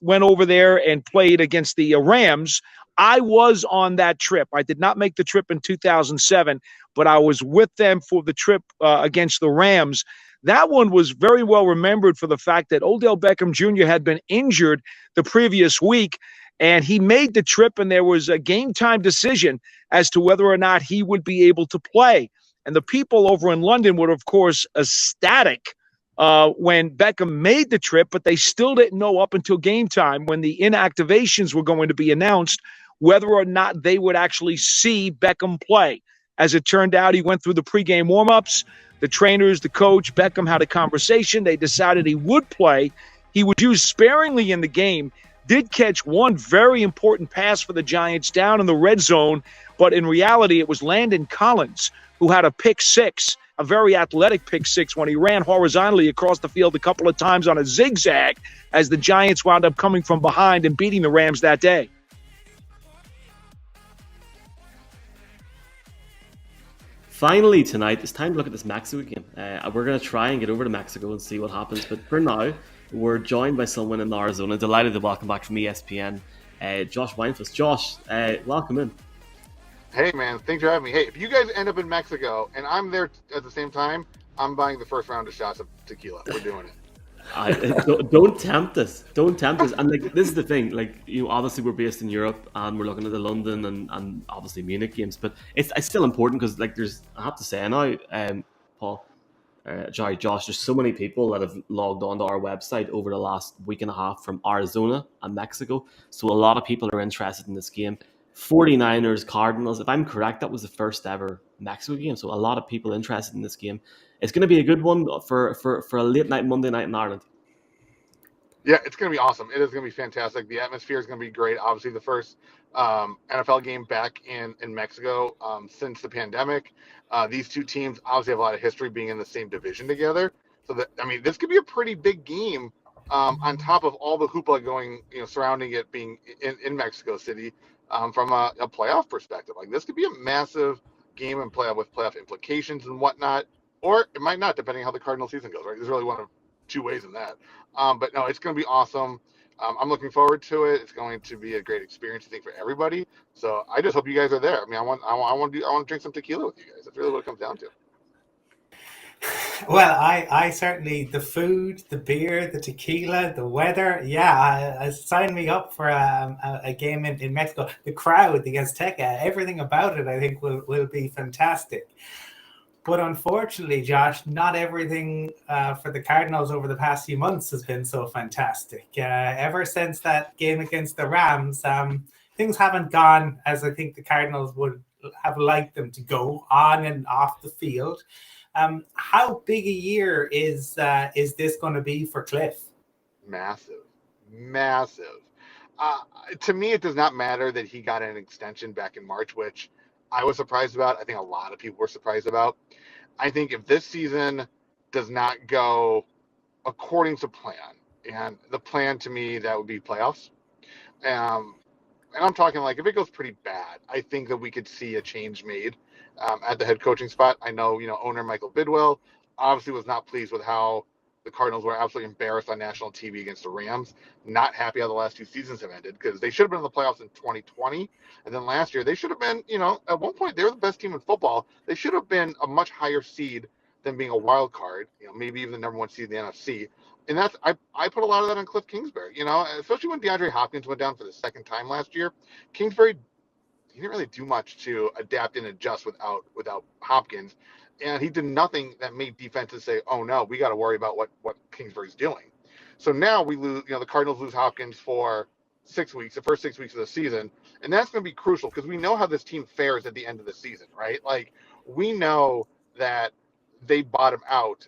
went over there and played against the Rams. I was on that trip. I did not make the trip in 2007, but I was with them for the trip against the Rams. That one was very well remembered for the fact that Odell Beckham Jr. had been injured the previous week, and he made the trip, and there was a game-time decision as to whether or not he would be able to play. And the people over in London were, of course, ecstatic when Beckham made the trip, but they still didn't know up until game time when the inactivations were going to be announced whether or not they would actually see Beckham play. As it turned out, he went through the pregame warmups. The trainers, the coach, Beckham had a conversation. They decided he would play. He was used sparingly in the game, did catch one very important pass for the Giants down in the red zone, but in reality, it was Landon Collins who had a pick six, a very athletic pick six, when he ran horizontally across the field a couple of times on a zigzag as the Giants wound up coming from behind and beating the Rams that day. Finally, tonight, it's time to look at this Mexico game. We're going to try and get over to Mexico and see what happens. But for now, we're joined by someone in Arizona. Delighted to welcome back from ESPN, Josh Weinfuss. Josh, welcome in. Hey, man. Thanks for having me. Hey, if you guys end up in Mexico and I'm there at the same time, I'm buying the first round of shots of tequila. We're doing it. Don't tempt us. Don't tempt us. And like, this is the thing. Like, obviously we're based in Europe and we're looking at the London and obviously Munich games, but it's still important because like I have to say now, Paul, Josh, there's so many people that have logged onto our website over the last week and a half from Arizona and Mexico. So a lot of people are interested in this game. 49ers, Cardinals. If I'm correct, that was the first ever Mexico game. So a lot of people interested in this game. It's going to be a good one for a late night Monday night in Ireland. Yeah, it's going to be awesome. It is going to be fantastic. The atmosphere is going to be great. Obviously, the first NFL game back in Mexico since the pandemic. These two teams obviously have a lot of history being in the same division together. So this could be a pretty big game on top of all the hoopla going, surrounding it being in Mexico City from a playoff perspective. Like, this could be a massive game and playoff with playoff implications and whatnot. Or it might not, depending on how the Cardinal season goes, right? There's really one of two ways in that. But no, it's going to be awesome. I'm looking forward to it. It's going to be a great experience, I think, for everybody. So I just hope you guys are there. I mean, I want to drink some tequila with you guys. That's really what it comes down to. Well, I certainly, the food, the beer, the tequila, the weather, yeah, sign me up for a game in Mexico. The crowd against Azteca, everything about it, I think, will be fantastic. But unfortunately, Josh, not everything for the Cardinals over the past few months has been so fantastic. Ever since that game against the Rams, things haven't gone as I think the Cardinals would have liked them to go on and off the field. How big a year is this going to be for Cliff? Massive. To me, it does not matter that he got an extension back in March, which I was surprised about. I think a lot of people were surprised about. I think if this season does not go according to plan, and the plan to me, that would be playoffs. And I'm talking like if it goes pretty bad, I think that we could see a change made at the head coaching spot. I know, owner Michael Bidwell obviously was not pleased with how the Cardinals were absolutely embarrassed on national TV against the Rams. Not happy how the last two seasons have ended because they should have been in the playoffs in 2020. And then last year, they should have been, at one point, they were the best team in football. They should have been a much higher seed than being a wild card, maybe even the number one seed in the NFC. And that's, I put a lot of that on Cliff Kingsbury, especially when DeAndre Hopkins went down for the second time last year. Kingsbury, he didn't really do much to adapt and adjust without Hopkins. And he did nothing that made defenses say, oh, no, we got to worry about what Kingsbury's doing. So now we lose, the Cardinals lose Hopkins for 6 weeks, the first 6 weeks of the season. And that's going to be crucial because we know how this team fares at the end of the season, right? Like, we know that they bottom out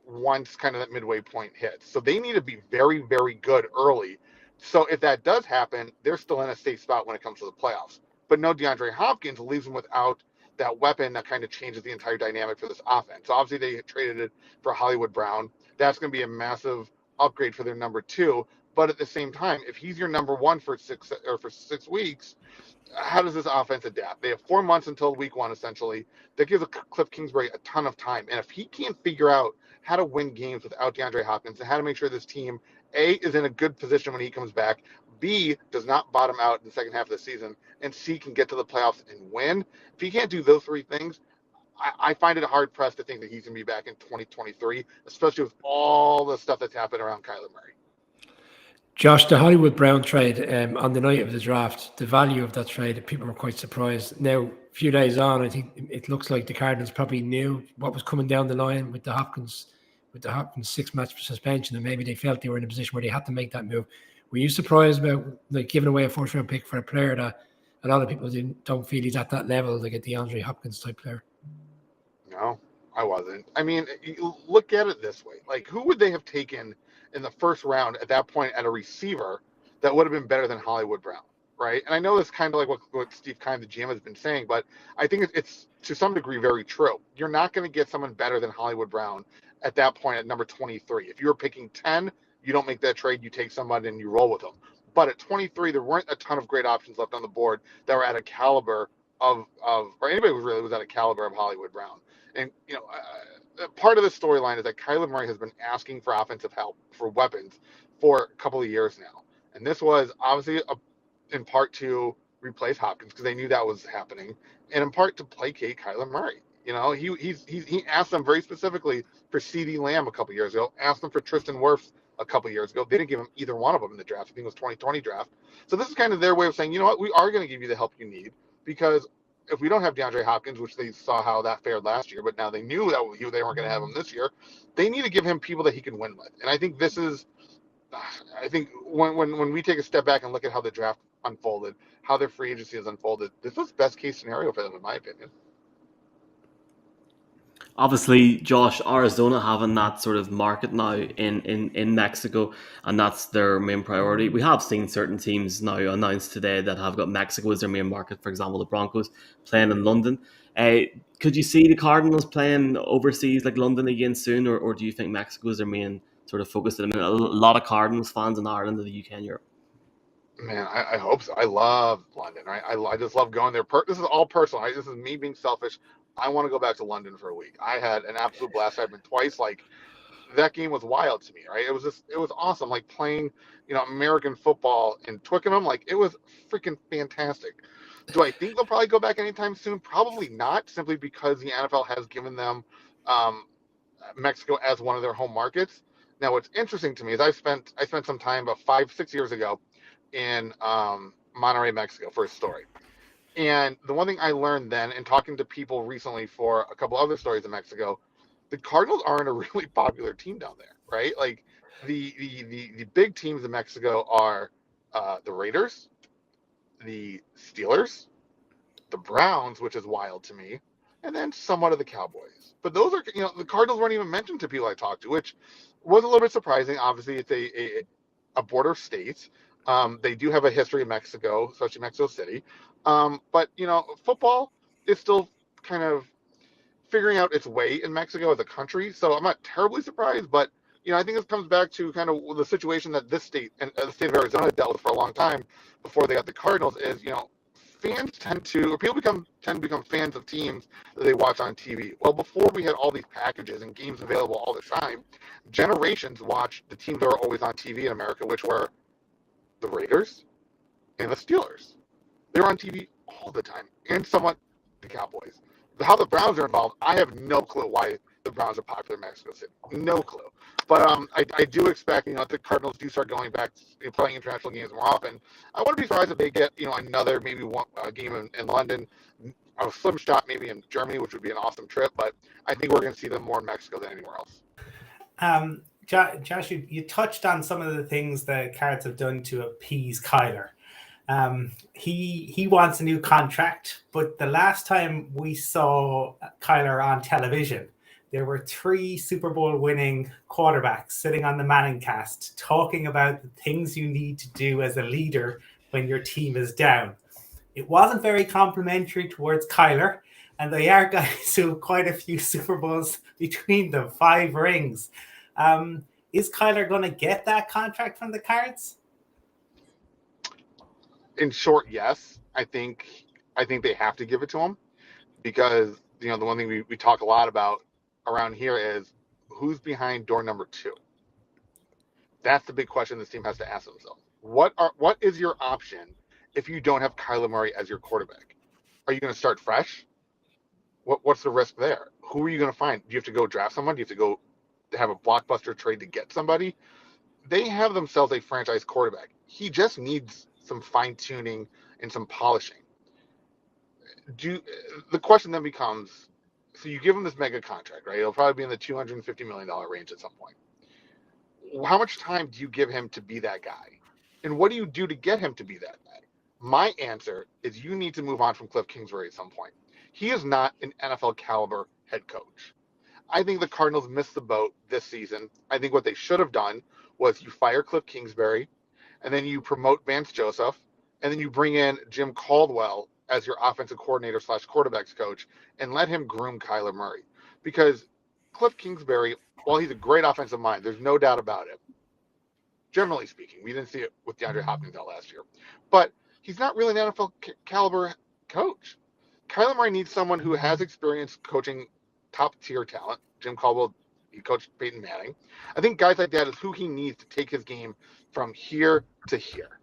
once kind of that midway point hits. So they need to be very, very good early. So if that does happen, they're still in a safe spot when it comes to the playoffs. But no DeAndre Hopkins leaves them without that weapon that kind of changes the entire dynamic for this offense. So obviously they traded it for Hollywood Brown. That's going to be a massive upgrade for their number two. But at the same time, if he's your number one for 6 weeks, how does this offense adapt? They have 4 months until week one, essentially. That gives Cliff Kingsbury a ton of time. And if he can't figure out how to win games without DeAndre Hopkins and how to make sure this team, A, is in a good position when he comes back, B, does not bottom out in the second half of the season, and C, can get to the playoffs and win. If he can't do those three things, I find it hard-pressed to think that he's going to be back in 2023, especially with all the stuff that's happened around Kyler Murray. Josh, the Hollywood Brown trade on the night of the draft, the value of that trade, people were quite surprised. Now, a few days on, I think it looks like the Cardinals probably knew what was coming down the line with the Hopkins 6-match suspension, and maybe they felt they were in a position where they had to make that move. Were you surprised about giving away a 4th-round pick for a player that a lot of people don't feel he's at that level, like a DeAndre Hopkins type player. No, I wasn't. I mean, you look at it this way. Like, who would they have taken in the first round at that point at a receiver that would have been better than Hollywood Brown, right? And I know it's kind of like what Steve Keim, the GM, has been saying, but I think it's to some degree very true. You're not going to get someone better than Hollywood Brown at that point at number 23. If you were picking 10, you don't make that trade. You take somebody and you roll with them. But at 23, there weren't a ton of great options left on the board that were at a caliber of or anybody who really was at a caliber of Hollywood Brown. And, you know, part of the storyline is that Kyler Murray has been asking for offensive help, for weapons, for a couple of years now. And this was obviously in part to replace Hopkins because they knew that was happening, and in part to placate Kyler Murray. You know, he asked them very specifically for CeeDee Lamb a couple years ago, asked them for Tristan Wirfs a couple years ago. They didn't give him either one of them in the draft. I think it was 2020 draft. So this is kind of their way of saying, you know what, we are going to give you the help you need, because if we don't have DeAndre Hopkins, which they saw how that fared last year, but now they knew that they weren't going to have him this year, they need to give him people that he can win with. And I think this is, I think when we take a step back and look at how the draft unfolded, how their free agency has unfolded, this was best case scenario for them, in my opinion. Obviously, Josh, Arizona having that sort of market now in Mexico, and that's their main priority. We have seen certain teams now announced today that have got Mexico as their main market. For example, the Broncos playing in London. Could you see the Cardinals playing overseas like London again soon, or do you think Mexico is their main sort of focus? I mean, a lot of Cardinals fans in Ireland and the UK and Europe. Man, I hope so. I love London, right? I just love going there. This is all personal. Right? This is me being selfish. I want to go back to London for a week. I had an absolute blast. I've been twice. Like, that game was wild to me, right? It was awesome. Like playing, you know, American football in Twickenham. Like, it was freaking fantastic. Do I think they'll probably go back anytime soon? Probably not, simply because the NFL has given them Mexico as one of their home markets. Now, what's interesting to me is I spent some time about 5-6 years ago in Monterrey, Mexico, for a story. And the one thing I learned then, and talking to people recently for a couple other stories in Mexico, the Cardinals aren't a really popular team down there, right? Like the big teams in Mexico are the Raiders, the Steelers, the Browns, which is wild to me, and then somewhat of the Cowboys. But those are, you know, the Cardinals weren't even mentioned to people I talked to, which was a little bit surprising. Obviously, it's a border state. They do have a history in Mexico, especially Mexico City. But, you know, football is still kind of figuring out its way in Mexico as a country. So I'm not terribly surprised, but, you know, I think this comes back to kind of the situation that this state and the state of Arizona dealt with for a long time before they got the Cardinals is, you know, people tend to become fans of teams that they watch on TV. Well, before we had all these packages and games available all the time, generations watched the teams that were always on TV in America, which were the Raiders and the Steelers. They were on TV all the time, and somewhat the Cowboys. How the Browns are involved, I have no clue why the Browns are popular in Mexico City. No clue. But I do expect, you know, if the Cardinals do start going back, you know, playing international games more often, I wouldn't be surprised if they get, you know, another maybe one game in London, a slim shot maybe in Germany, which would be an awesome trip. But I think we're going to see them more in Mexico than anywhere else. Josh, you touched on some of the things the Cards have done to appease Kyler. He wants a new contract, but the last time we saw Kyler on television, there were 3 Super Bowl winning quarterbacks sitting on the Manning cast talking about the things you need to do as a leader when your team is down. It wasn't very complimentary towards Kyler, and they are guys who have quite a few Super Bowls between them, 5 rings. Is Kyler going to get that contract from the Cards? In short, yes. I think they have to give it to him because, you know, the one thing we talk a lot about around here is who's behind door number 2. That's the big question this team has to ask themselves. What is your option if you don't have Kyler Murray as your quarterback? Are you going to start fresh? What's the risk there? Who are you going to find? Do you have to go draft someone? Do you have to go have a blockbuster trade to get somebody? They have themselves a franchise quarterback. He just needs some fine-tuning and some polishing. The question then becomes, so you give him this mega contract, right? It'll probably be in the $250 million range at some point. How much time do you give him to be that guy? And what do you do to get him to be that guy? My answer is you need to move on from Cliff Kingsbury at some point. He is not an NFL caliber head coach. I think the Cardinals missed the boat this season. I think what they should have done was you fire Cliff Kingsbury, and then you promote Vance Joseph, and then you bring in Jim Caldwell as your offensive coordinator / quarterbacks coach, and let him groom Kyler Murray. Because Cliff Kingsbury, while he's a great offensive mind, there's no doubt about it. Generally speaking, we didn't see it with DeAndre Hopkins out last year, but he's not really an NFL caliber coach. Kyler Murray needs someone who has experience coaching top tier talent. Jim Caldwell, he coached Peyton Manning. I think guys like that is who he needs to take his game from here to here.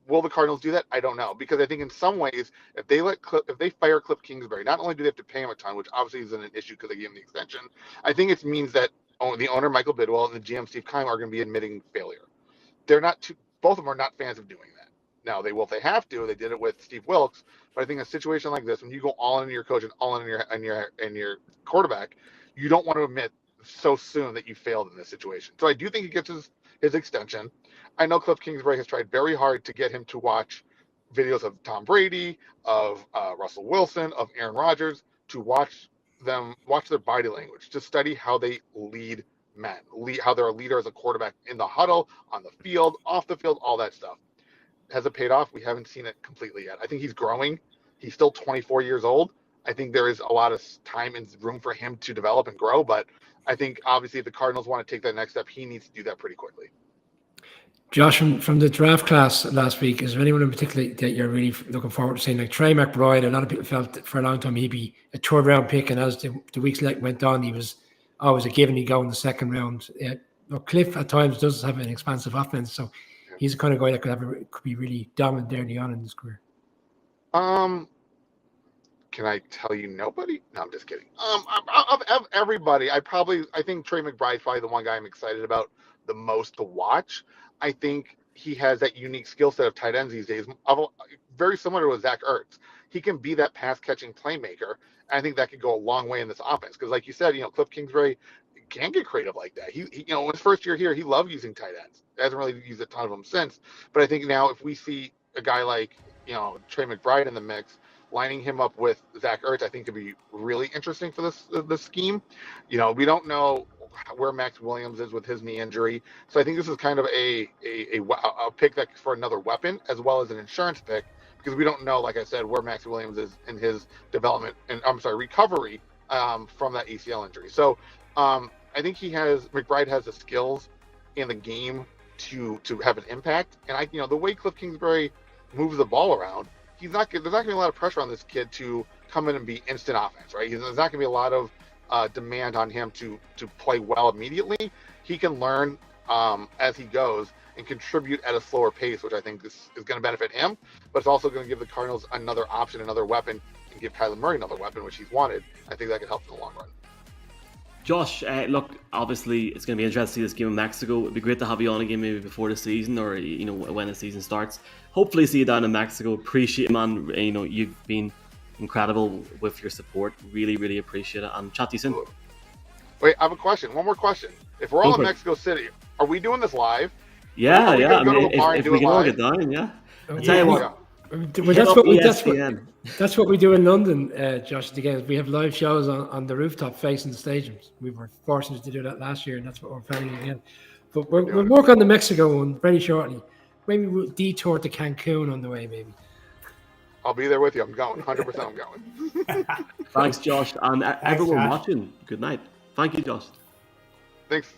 Will the Cardinals do that? I don't know, because I think in some ways, if they fire Cliff Kingsbury, not only do they have to pay him a ton, which obviously isn't an issue because they gave him the extension, I think it means that the owner Michael Bidwell and the GM Steve Keim are going to be admitting failure. Both of them are not fans of doing that. Now they will if they have to. They did it with Steve Wilkes, but I think in a situation like this, when you go all in your coach and all in your quarterback, you don't want to admit so soon that you failed in this situation. So I do think he gets his extension. I know Cliff Kingsbury has tried very hard to get him to watch videos of Tom Brady, of Russell Wilson, of Aaron Rodgers, to watch their body language, to study how they lead men, how they're a leader as a quarterback in the huddle, on the field, off the field, all that stuff. Has it paid off? We haven't seen it completely yet. I think he's growing. He's still 24 years old. I think there is a lot of time and room for him to develop and grow, but I think obviously if the Cardinals want to take that next step, he needs to do that pretty quickly. Josh, from the draft class last week, is there anyone in particular that you're really looking forward to seeing? Like Trey Mcbride, a lot of people felt that for a long time he'd be a third round pick, and as the weeks went on, he was always a given. He'd go in the second round. Cliff at times does have an expansive offense, so he's the kind of guy that could be really dominant early on in his career. Can I tell you nobody? No, I'm just kidding. Of everybody, I think Trey Mcbride is probably the one guy I'm excited about the most to watch. I think he has that unique skill set of tight ends these days, very similar to Zach Ertz. He can be that pass-catching playmaker. And I think that could go a long way in this offense because, like you said, Cliff Kingsbury can get creative like that. He in his first year here, he loved using tight ends. He hasn't really used a ton of them since. But I think now if we see a guy like Trey Mcbride in the mix, lining him up with Zach Ertz, I think could be really interesting for this scheme. We don't know where Max Williams is with his knee injury, so I think this is kind of a pick that for another weapon as well as an insurance pick because we don't know, like I said, where Max Williams is in his development and recovery from that ACL injury. So I think McBride has the skills in the game to have an impact, and the way Cliff Kingsbury moves the ball around, there's not going to be a lot of pressure on this kid to come in and be instant offense, right? There's not going to be a lot of demand on him to play well immediately. He can learn as he goes and contribute at a slower pace, which I think is going to benefit him, but it's also going to give the Cardinals another option, another weapon, and give Kyler Murray another weapon, which he's wanted. I think that could help in the long run. Josh, look, obviously it's going to be interesting to see this game in Mexico. It'd be great to have you on again maybe before the season or when the season starts. Hopefully see you down in Mexico. Appreciate it, man. You've been incredible with your support. Really, really appreciate it. And chat to you soon. Wait, I have a question. One more question. If we're all in Mexico City, are we doing this live? Yeah. I mean, if we can all get down, yeah. I'll tell you what. That's what we do in London, Josh. Again, we have live shows on the rooftop facing the stadiums. We were fortunate to do that last year, and that's what we're planning again. But we'll work on the Mexico one very shortly. Maybe we'll detour to Cancun on the way, maybe. I'll be there with you. I'm going. 100% I'm going. Thanks, Josh. And everyone watching, good night. Thank you, Josh. Thanks.